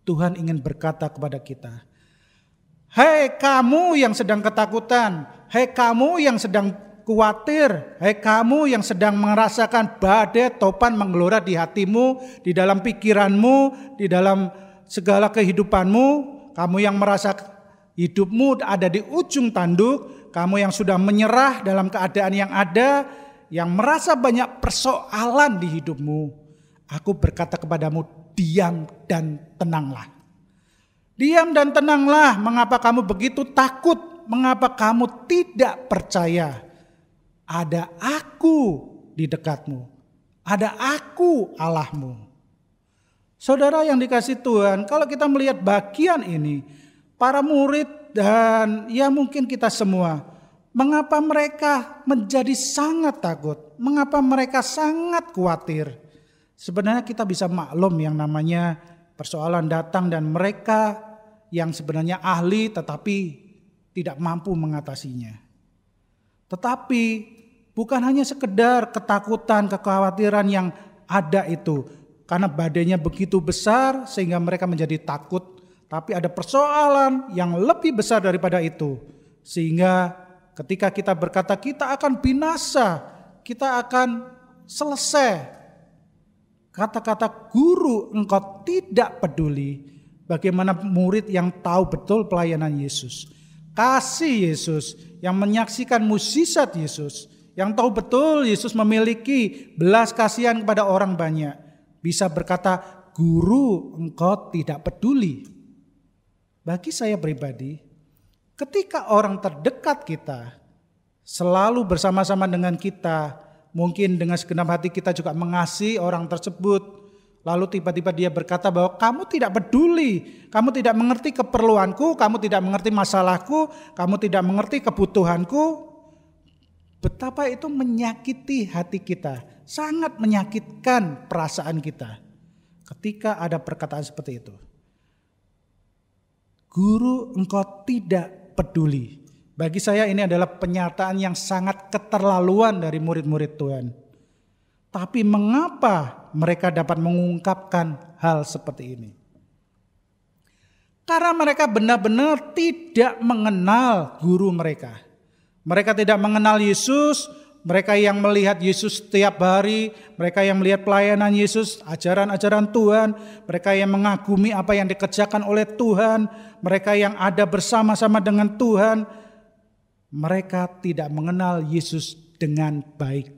Tuhan ingin berkata kepada kita, hei kamu yang sedang ketakutan, hei kamu yang sedang khawatir, hei kamu yang sedang merasakan badai topan menggelora di hatimu, di dalam pikiranmu, di dalam segala kehidupanmu, kamu yang merasa hidupmu ada di ujung tanduk, kamu yang sudah menyerah dalam keadaan yang ada, yang merasa banyak persoalan di hidupmu, aku berkata kepadamu, diam dan tenanglah. Diam dan tenanglah. Mengapa kamu begitu takut? Mengapa kamu tidak percaya? Ada aku di dekatmu. Ada aku Allahmu. Saudara yang dikasih Tuhan, kalau kita melihat bagian ini, para murid dan ya mungkin kita semua, mengapa mereka menjadi sangat takut? Mengapa mereka sangat khawatir? Sebenarnya kita bisa maklum yang namanya persoalan datang dan mereka yang sebenarnya ahli tetapi tidak mampu mengatasinya. Tetapi bukan hanya sekedar ketakutan, kekhawatiran yang ada itu. Karena badainya begitu besar sehingga mereka menjadi takut. Tapi ada persoalan yang lebih besar daripada itu. Sehingga ketika kita berkata kita akan binasa, kita akan selesai. Kata-kata guru engkau tidak peduli. Bagaimana murid yang tahu betul pelayanan Yesus. Kasih Yesus, yang menyaksikan mukjizat Yesus. Yang tahu betul Yesus memiliki belas kasihan kepada orang banyak. Bisa berkata, guru engkau tidak peduli. Bagi saya pribadi, ketika orang terdekat kita selalu bersama-sama dengan kita, mungkin dengan segenap hati kita juga mengasihi orang tersebut, lalu tiba-tiba dia berkata bahwa kamu tidak peduli, kamu tidak mengerti keperluanku, kamu tidak mengerti masalahku, kamu tidak mengerti kebutuhanku. Betapa itu menyakiti hati kita, sangat menyakitkan perasaan kita ketika ada perkataan seperti itu. Guru engkau tidak peduli. Bagi saya ini adalah pernyataan yang sangat keterlaluan dari murid-murid Tuhan. Tapi mengapa mereka dapat mengungkapkan hal seperti ini? Karena mereka benar-benar tidak mengenal guru mereka. Mereka tidak mengenal Yesus, mereka yang melihat Yesus setiap hari, mereka yang melihat pelayanan Yesus, ajaran-ajaran Tuhan, mereka yang mengagumi apa yang dikerjakan oleh Tuhan, mereka yang ada bersama-sama dengan Tuhan, mereka tidak mengenal Yesus dengan baik.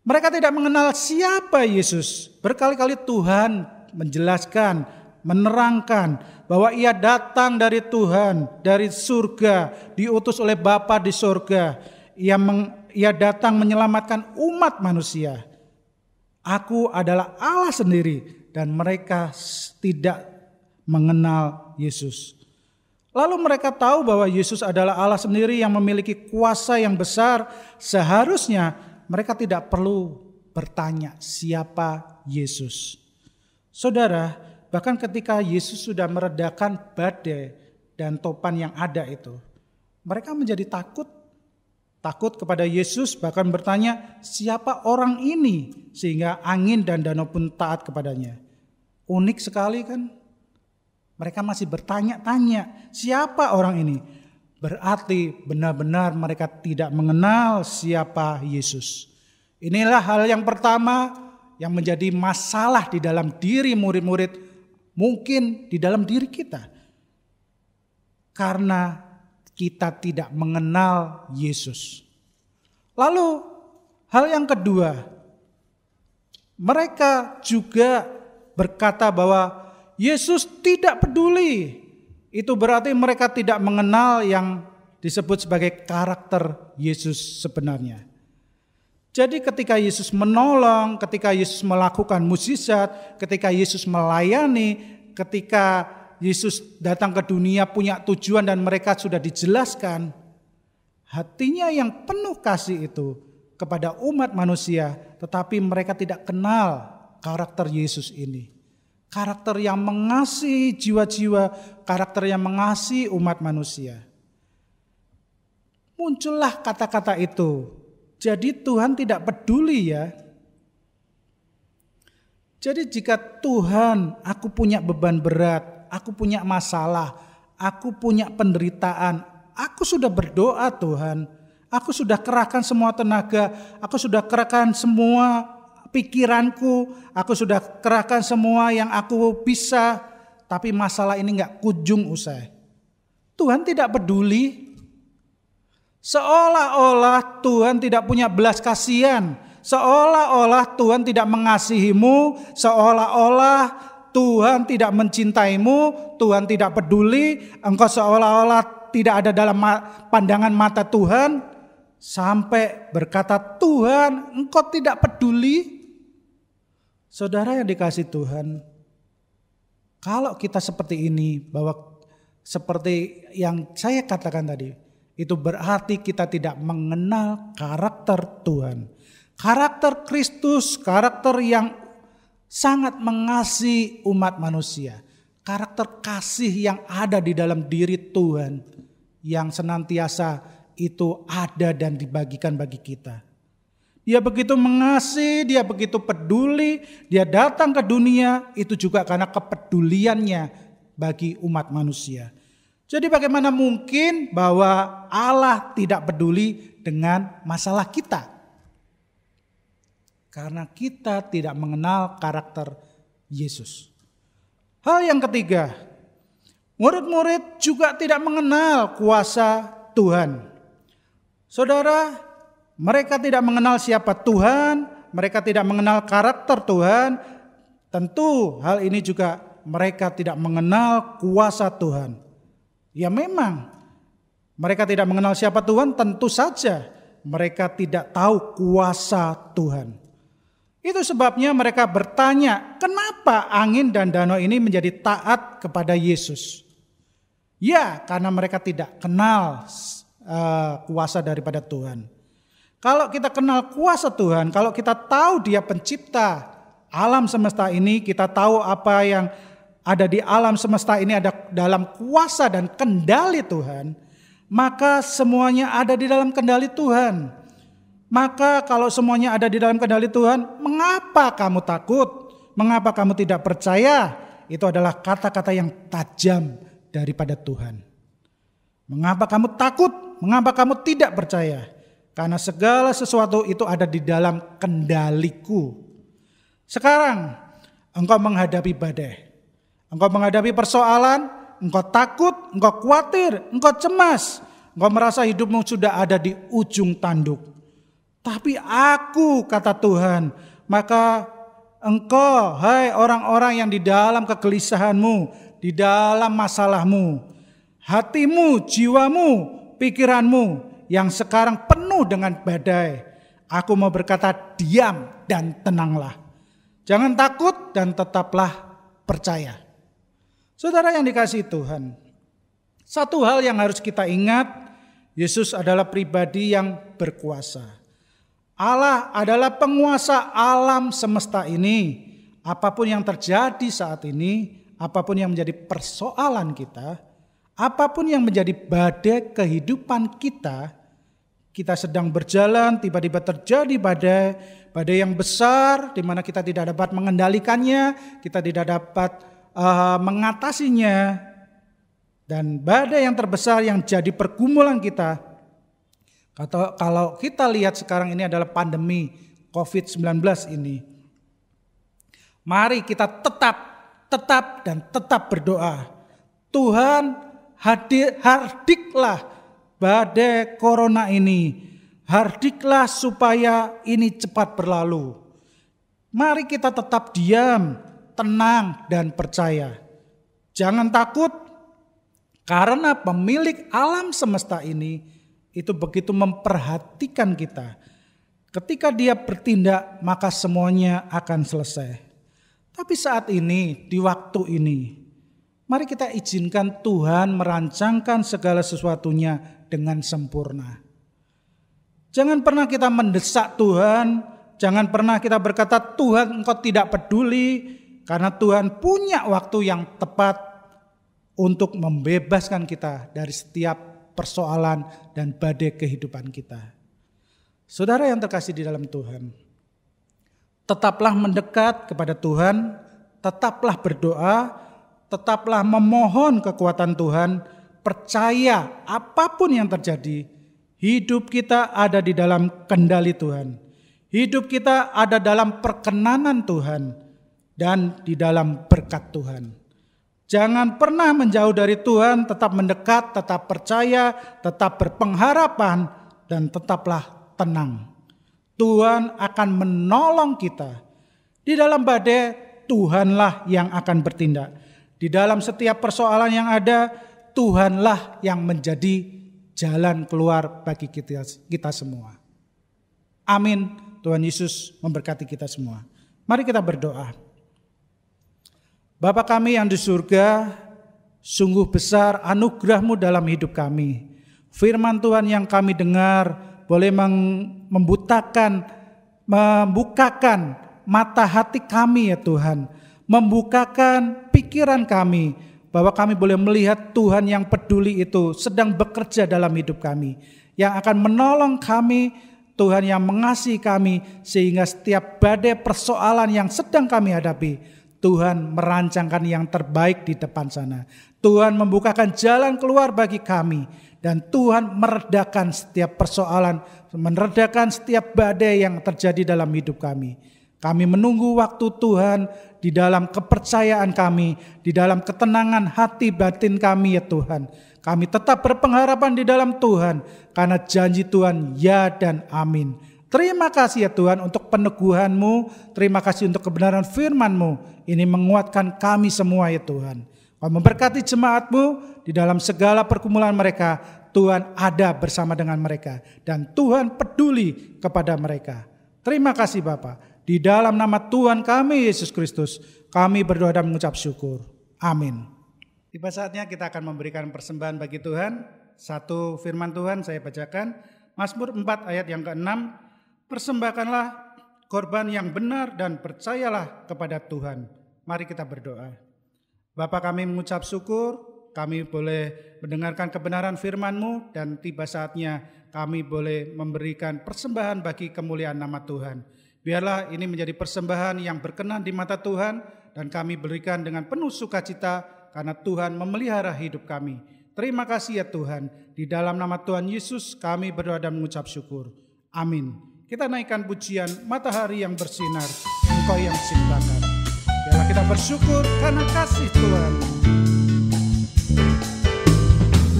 Mereka tidak mengenal siapa Yesus. Berkali-kali Tuhan menjelaskan, menerangkan bahwa ia datang dari Tuhan, dari surga, diutus oleh Bapa di surga. Ia datang menyelamatkan umat manusia. Aku adalah Allah sendiri dan mereka tidak mengenal Yesus. Lalu mereka tahu bahwa Yesus adalah Allah sendiri yang memiliki kuasa yang besar. Seharusnya mereka tidak perlu bertanya siapa Yesus. Saudara, bahkan ketika Yesus sudah meredakan badai dan topan yang ada itu, mereka menjadi takut kepada Yesus, bahkan bertanya siapa orang ini sehingga angin dan danau pun taat kepadanya. Unik sekali kan? Mereka masih bertanya-tanya siapa orang ini. Berarti benar-benar mereka tidak mengenal siapa Yesus. Inilah hal yang pertama yang menjadi masalah di dalam diri murid-murid, mungkin di dalam diri kita. Karena kita tidak mengenal Yesus. Lalu hal yang kedua, mereka juga berkata bahwa Yesus tidak peduli. Itu berarti mereka tidak mengenal yang disebut sebagai karakter Yesus sebenarnya. Jadi ketika Yesus menolong, ketika Yesus melakukan mukjizat, ketika Yesus melayani, ketika Yesus datang ke dunia punya tujuan dan mereka sudah dijelaskan, hatinya yang penuh kasih itu kepada umat manusia, tetapi mereka tidak kenal karakter Yesus ini. Karakter yang mengasihi jiwa-jiwa, karakter yang mengasihi umat manusia. Muncullah kata-kata itu. Jadi Tuhan tidak peduli ya. Jadi jika Tuhan, aku punya beban berat, aku punya masalah, aku punya penderitaan, aku sudah berdoa Tuhan, aku sudah kerahkan semua tenaga, aku sudah kerahkan semua pikiranku, aku sudah kerahkan semua yang aku bisa, tapi masalah ini gak kunjung usai. Tuhan tidak peduli. Seolah-olah Tuhan tidak punya belas kasihan, seolah-olah Tuhan tidak mengasihimu, seolah-olah Tuhan tidak mencintaimu, Tuhan tidak peduli, engkau seolah-olah tidak ada dalam pandangan mata Tuhan, sampai berkata, Tuhan, engkau tidak peduli. Saudara yang dikasihi Tuhan, kalau kita seperti ini, bahwa seperti yang saya katakan tadi, itu berarti kita tidak mengenal karakter Tuhan. Karakter Kristus, karakter yang sangat mengasihi umat manusia. Karakter kasih yang ada di dalam diri Tuhan, yang senantiasa itu ada dan dibagikan bagi kita. Dia begitu mengasihi, dia begitu peduli, dia datang ke dunia itu juga karena kepeduliannya bagi umat manusia. Jadi bagaimana mungkin bahwa Allah tidak peduli dengan masalah kita? Karena kita tidak mengenal karakter Yesus. Hal yang ketiga, murid-murid juga tidak mengenal kuasa Tuhan. Saudara, mereka tidak mengenal siapa Tuhan, mereka tidak mengenal karakter Tuhan. Tentu hal ini juga mereka tidak mengenal kuasa Tuhan. Ya memang mereka tidak mengenal siapa Tuhan, tentu saja mereka tidak tahu kuasa Tuhan. Itu sebabnya mereka bertanya, kenapa angin dan danau ini menjadi taat kepada Yesus? Ya, karena mereka tidak kenal kuasa daripada Tuhan. Kalau kita kenal kuasa Tuhan, kalau kita tahu Dia pencipta alam semesta ini, kita tahu apa yang ada di alam semesta ini ada dalam kuasa dan kendali Tuhan, maka semuanya ada di dalam kendali Tuhan. Maka kalau semuanya ada di dalam kendali Tuhan, mengapa kamu takut? Mengapa kamu tidak percaya? Itu adalah kata-kata yang tajam daripada Tuhan. Mengapa kamu takut? Mengapa kamu tidak percaya? Karena segala sesuatu itu ada di dalam kendaliku. Sekarang engkau menghadapi badai. Engkau menghadapi persoalan, engkau takut, engkau khawatir, engkau cemas. Engkau merasa hidupmu sudah ada di ujung tanduk. Tapi aku, kata Tuhan, maka engkau, hai orang-orang yang di dalam kegelisahanmu, di dalam masalahmu, hatimu, jiwamu, pikiranmu yang sekarang penuh dengan badai, aku mau berkata diam dan tenanglah. Jangan takut dan tetaplah percaya. Saudara yang dikasihi Tuhan, satu hal yang harus kita ingat, Yesus adalah pribadi yang berkuasa. Allah adalah penguasa alam semesta ini. Apapun yang terjadi saat ini, apapun yang menjadi persoalan kita, apapun yang menjadi badai kehidupan kita, kita sedang berjalan, tiba-tiba terjadi badai yang besar, di mana kita tidak dapat mengendalikannya, kita tidak dapat mengatasinya, dan badai yang terbesar yang jadi pergumulan kita. Kalau kita lihat sekarang ini adalah pandemi COVID-19 ini. Mari kita tetap berdoa. Tuhan, hardiklah badai corona ini. Hardiklah supaya ini cepat berlalu. Mari kita tetap diam, tenang dan percaya. Jangan takut, karena pemilik alam semesta ini itu begitu memperhatikan kita. Ketika Dia bertindak, maka semuanya akan selesai. Tapi saat ini, di waktu ini, mari kita izinkan Tuhan merancangkan segala sesuatunya dengan sempurna. Jangan pernah kita mendesak Tuhan, jangan pernah kita berkata Tuhan engkau tidak peduli, karena Tuhan punya waktu yang tepat untuk membebaskan kita dari setiap persoalan dan badai kehidupan kita. Saudara yang terkasih di dalam Tuhan, tetaplah mendekat kepada Tuhan, tetaplah berdoa, tetaplah memohon kekuatan Tuhan, percaya apapun yang terjadi, hidup kita ada di dalam kendali Tuhan. Hidup kita ada dalam perkenanan Tuhan dan di dalam berkat Tuhan. Jangan pernah menjauh dari Tuhan, tetap mendekat, tetap percaya, tetap berpengharapan, dan tetaplah tenang. Tuhan akan menolong kita. Di dalam badai, Tuhanlah yang akan bertindak. Di dalam setiap persoalan yang ada, Tuhanlah yang menjadi jalan keluar bagi kita semua. Amin. Tuhan Yesus memberkati kita semua. Mari kita berdoa. Bapa kami yang di surga, sungguh besar anugerah-Mu dalam hidup kami. Firman Tuhan yang kami dengar boleh membukakan mata hati kami ya Tuhan. Membukakan pikiran kami bahwa kami boleh melihat Tuhan yang peduli itu sedang bekerja dalam hidup kami. Yang akan menolong kami, Tuhan yang mengasihi kami sehingga setiap badai persoalan yang sedang kami hadapi, Tuhan merancangkan yang terbaik di depan sana. Tuhan membukakan jalan keluar bagi kami. Dan Tuhan meredakan setiap persoalan, meredakan setiap badai yang terjadi dalam hidup kami. Kami menunggu waktu Tuhan di dalam kepercayaan kami, di dalam ketenangan hati batin kami ya Tuhan. Kami tetap berpengharapan di dalam Tuhan, karena janji Tuhan ya dan amin. Terima kasih ya Tuhan untuk peneguhan-Mu, terima kasih untuk kebenaran firman-Mu. Ini menguatkan kami semua ya Tuhan. Kau memberkati jemaat-Mu di dalam segala pergumulan mereka. Tuhan ada bersama dengan mereka dan Tuhan peduli kepada mereka. Terima kasih Bapa. Di dalam nama Tuhan kami Yesus Kristus, kami berdoa dan mengucap syukur. Amin. Tiba saatnya kita akan memberikan persembahan bagi Tuhan. Satu firman Tuhan saya bacakan. Mazmur 4 ayat yang ke-6. Persembahkanlah korban yang benar dan percayalah kepada Tuhan. Mari kita berdoa. Bapa kami mengucap syukur, kami boleh mendengarkan kebenaran firman-Mu dan tiba saatnya kami boleh memberikan persembahan bagi kemuliaan nama Tuhan. Biarlah ini menjadi persembahan yang berkenan di mata Tuhan dan kami berikan dengan penuh sukacita karena Tuhan memelihara hidup kami. Terima kasih ya Tuhan. Di dalam nama Tuhan Yesus kami berdoa dan mengucap syukur. Amin. Kita naikkan pujian matahari yang bersinar, Engkau yang ciptakan. Biarlah kita bersyukur karena kasih Tuhan.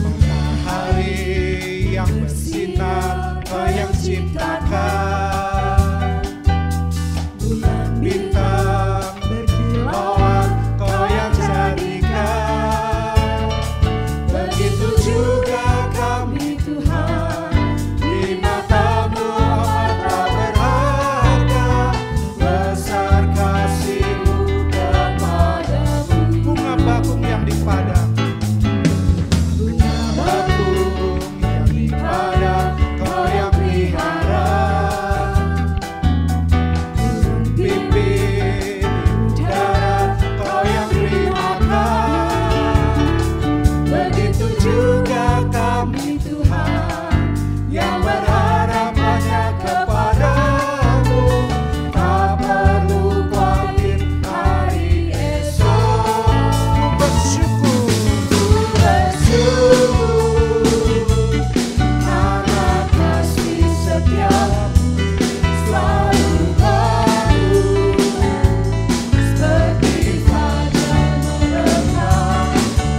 Matahari yang bersinar, Engkau yang ciptakan. Bulan bintang berkilauan, Engkau yang jadikan. Begitu juga kami Tuhan, di mata-Mu amatlah berharga. Besar kasih-Mu kepadamu. Bunga bakung yang di padang, bunga bakung yang di padang, Kau yang pelihara. Burung pipit di udara, Kau yang beri makan. Begitu juga kami Tuhan, yang berharap hanya kepada-Mu. Tak perlu khawatir hari esok. Ku bersyukur karena kasih setia-Mu selalu baru. Seperti fajar merekah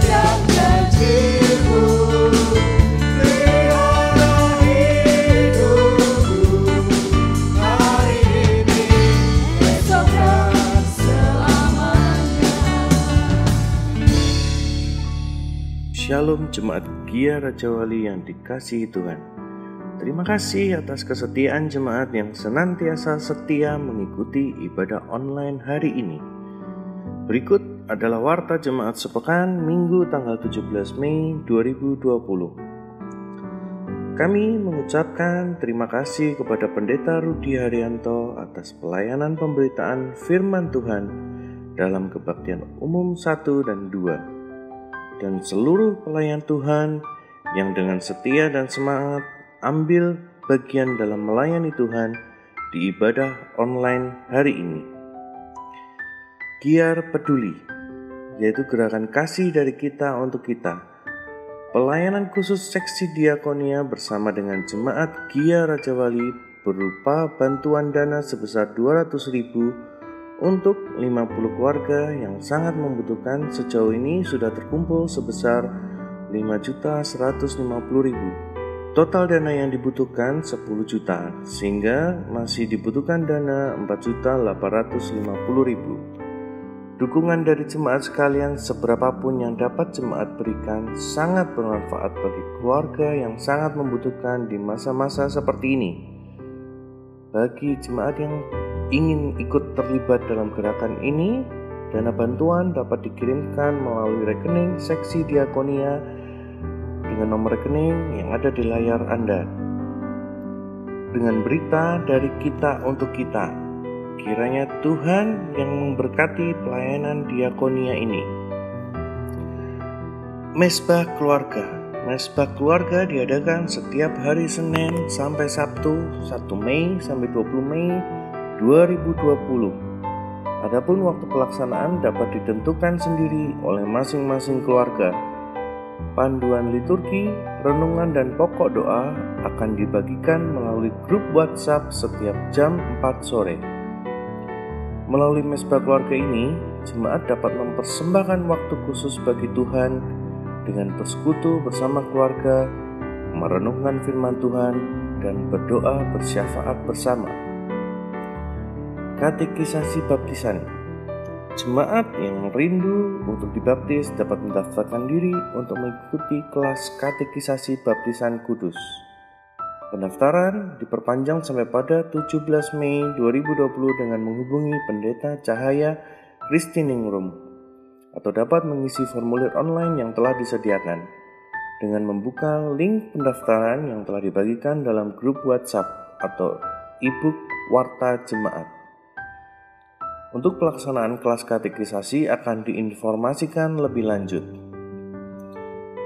yang janji-Mu, pelihara hidupku hari ini, esok dan selamanya. Shalom jemaat Gia Raja Wali yang dikasihi Tuhan. Terima kasih atas kesetiaan jemaat yang senantiasa setia mengikuti ibadah online hari ini. Berikut adalah warta jemaat sepekan Minggu tanggal 17 Mei 2020. Kami mengucapkan terima kasih kepada Pendeta Rudi Haryanto atas pelayanan pemberitaan firman Tuhan dalam kebaktian umum 1 dan 2. Dan seluruh pelayan Tuhan yang dengan setia dan semangat ambil bagian dalam melayani Tuhan di ibadah online hari ini. Giar Peduli, yaitu gerakan kasih dari kita untuk kita. Pelayanan khusus seksi diakonia bersama dengan jemaat Gia Raja Wali berupa bantuan dana sebesar 200.000 untuk 50 keluarga yang sangat membutuhkan. Sejauh ini sudah terkumpul sebesar 5.150.000. Total dana yang dibutuhkan 10 juta, sehingga masih dibutuhkan dana 4.850.000. Dukungan dari jemaat sekalian seberapapun yang dapat jemaat berikan sangat bermanfaat bagi keluarga yang sangat membutuhkan di masa-masa seperti ini. Bagi jemaat yang ingin ikut terlibat dalam gerakan ini, dana bantuan dapat dikirimkan melalui rekening seksi diakonia dengan nomor rekening yang ada di layar Anda. Dengan berita dari kita untuk kita, kiranya Tuhan yang memberkati pelayanan diakonia ini. Mesbah Keluarga. Mesbah Keluarga diadakan setiap hari Senin sampai Sabtu, 1 Mei sampai 20 Mei 2020. Adapun waktu pelaksanaan dapat ditentukan sendiri oleh masing-masing keluarga. Panduan liturgi, renungan dan pokok doa akan dibagikan melalui grup WhatsApp setiap jam 4 sore. Melalui Mesbah Keluarga ini, jemaat dapat mempersembahkan waktu khusus bagi Tuhan dengan bersekutu bersama keluarga, merenungkan firman Tuhan, dan berdoa bersyafaat bersama. Katekisasi baptisan. Jemaat yang rindu untuk dibaptis dapat mendaftarkan diri untuk mengikuti kelas katekisasi baptisan kudus. Pendaftaran diperpanjang sampai pada 17 Mei 2020 dengan menghubungi Pendeta Cahaya Kristiningrum atau dapat mengisi formulir online yang telah disediakan dengan membuka link pendaftaran yang telah dibagikan dalam grup WhatsApp atau e-book Warta Jemaat. Untuk pelaksanaan kelas katekisasi akan diinformasikan lebih lanjut.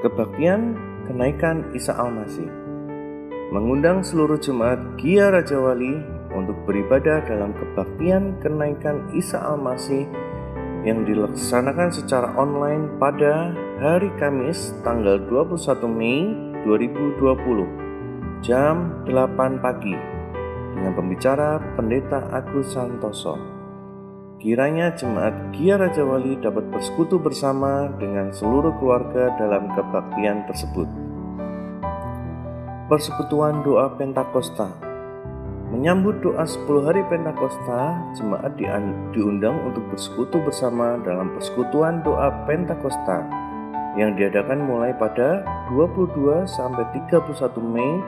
Kebaktian Kenaikan Isa Al-Masih mengundang seluruh jemaat Gia Raja Wali untuk beribadah dalam kebaktian Kenaikan Isa Al-Masih yang dilaksanakan secara online pada hari Kamis tanggal 21 Mei 2020 jam 8 pagi dengan pembicara Pendeta Agus Santoso. Kiranya jemaat Gia Raja Wali dapat bersekutu bersama dengan seluruh keluarga dalam kebaktian tersebut. Persekutuan Doa Pentakosta. Menyambut doa 10 hari Pentakosta, jemaat diundang untuk bersekutu bersama dalam persekutuan doa Pentakosta yang diadakan mulai pada 22 sampai 31 Mei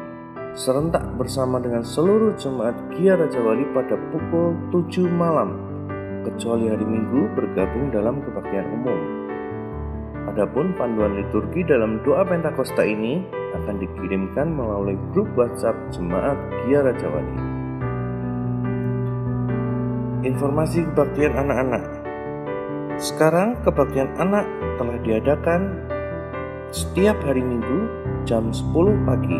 serentak bersama dengan seluruh jemaat Gia Raja Wali pada pukul 7 malam, kecuali hari Minggu bergabung dalam kebaktian umum. Adapun panduan liturgi dalam doa Pentakosta ini akan dikirimkan melalui grup WhatsApp Jemaat Gia Raja Wali. Informasi kebaktian anak-anak. Sekarang kebaktian anak telah diadakan setiap hari Minggu jam 10 pagi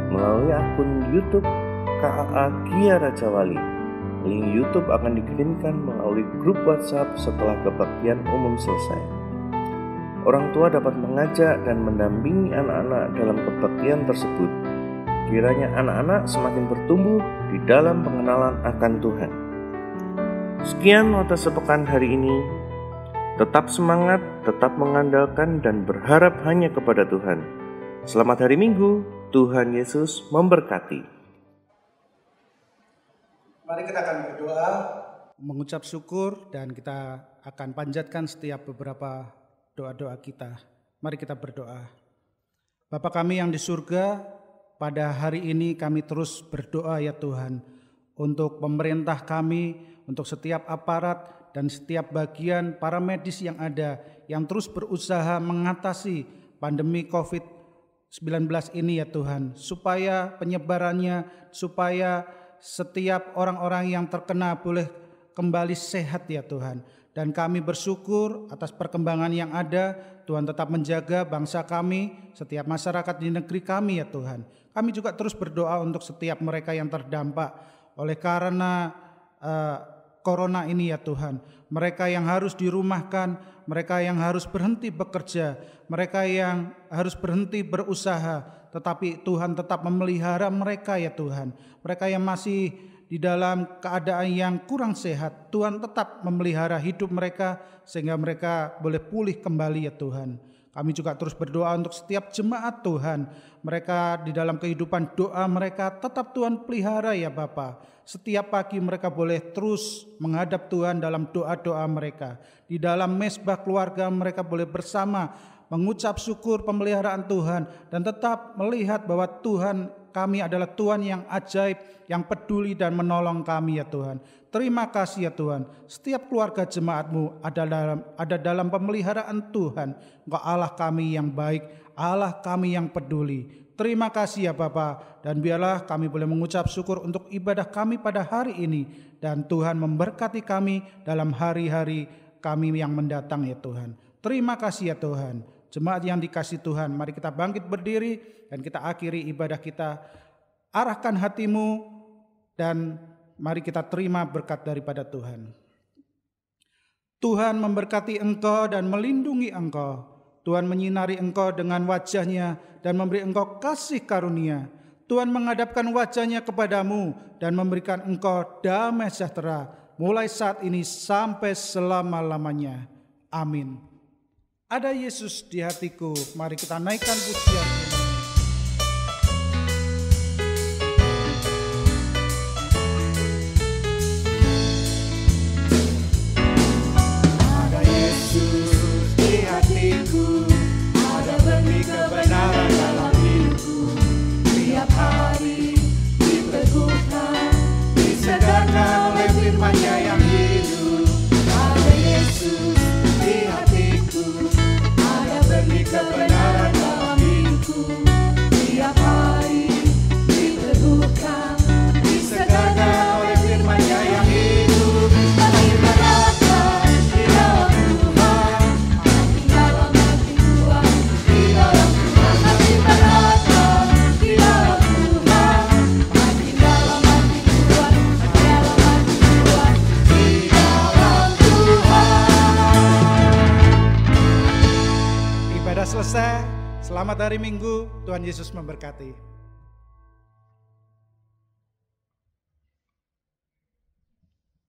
melalui akun YouTube KAA Gia Raja Wali. Link YouTube akan dikirimkan melalui grup WhatsApp setelah kebaktian umum selesai. Orang tua dapat mengajak dan mendampingi anak-anak dalam kebaktian tersebut. Kiranya anak-anak semakin bertumbuh di dalam pengenalan akan Tuhan. Sekian nota sepekan hari ini. Tetap semangat, tetap mengandalkan dan berharap hanya kepada Tuhan. Selamat hari Minggu, Tuhan Yesus memberkati. Mari kita akan berdoa, mengucap syukur, dan kita akan panjatkan setiap beberapa doa-doa kita. Mari kita berdoa. Bapa kami yang di surga, pada hari ini kami terus berdoa ya Tuhan, untuk pemerintah kami, untuk setiap aparat dan setiap bagian para medis yang ada, yang terus berusaha mengatasi pandemi COVID-19 ini ya Tuhan, supaya penyebarannya, supaya setiap orang-orang yang terkena boleh kembali sehat ya Tuhan. Dan kami bersyukur atas perkembangan yang ada, Tuhan tetap menjaga bangsa kami, setiap masyarakat di negeri kami ya Tuhan. Kami juga terus berdoa untuk setiap mereka yang terdampak oleh karena corona ini ya Tuhan. Mereka yang harus dirumahkan, mereka yang harus berhenti bekerja, mereka yang harus berhenti berusaha, tetapi Tuhan tetap memelihara mereka ya Tuhan. Mereka yang masih di dalam keadaan yang kurang sehat, Tuhan tetap memelihara hidup mereka sehingga mereka boleh pulih kembali ya Tuhan. Kami juga terus berdoa untuk setiap jemaat Tuhan. Mereka di dalam kehidupan doa mereka tetap Tuhan pelihara ya Bapa. Setiap pagi mereka boleh terus menghadap Tuhan dalam doa-doa mereka. Di dalam mesbah keluarga mereka boleh bersama mengucap syukur pemeliharaan Tuhan dan tetap melihat bahwa Tuhan kami adalah Tuhan yang ajaib, yang peduli dan menolong kami ya Tuhan. Terima kasih ya Tuhan. Setiap keluarga jemaat-Mu ada dalam pemeliharaan Tuhan. Engkau Allah kami yang baik, Allah kami yang peduli. Terima kasih ya Bapa, dan biarlah kami boleh mengucap syukur untuk ibadah kami pada hari ini, dan Tuhan memberkati kami dalam hari-hari kami yang mendatang ya Tuhan. Terima kasih ya Tuhan. Jemaat yang dikasihi Tuhan, mari kita bangkit berdiri dan kita akhiri ibadah kita. Arahkan hatimu dan mari kita terima berkat daripada Tuhan. Tuhan memberkati engkau dan melindungi engkau. Tuhan menyinari engkau dengan wajah-Nya dan memberi engkau kasih karunia. Tuhan menghadapkan wajah-Nya kepadamu dan memberikan engkau damai sejahtera mulai saat ini sampai selama-lamanya. Amin. Ada Yesus di hatiku, mari kita naikkan pujian ini. Ada Yesus di hatiku, ada benih kebenaran dalam hidupku. Tiap hari diteguhkan, disegarkan oleh firman-Nya yang hidup. Ada Yesus di hatiku, benih kebenaran dalam hidupku. Tiap hari diteguhkan, disegarkan oleh firman-Nya yang hidup. Makin berlatah di dalam Tuhan, makin dalam hati Tuhan, di dalam Tuhan. Makin berlatah di dalam Tuhan, makin dalam hati Tuhan, di dalam hati Tuhan, di dalam Tuhan. Ibadah selesai, selamat hari Minggu, Tuhan Yesus memberkati.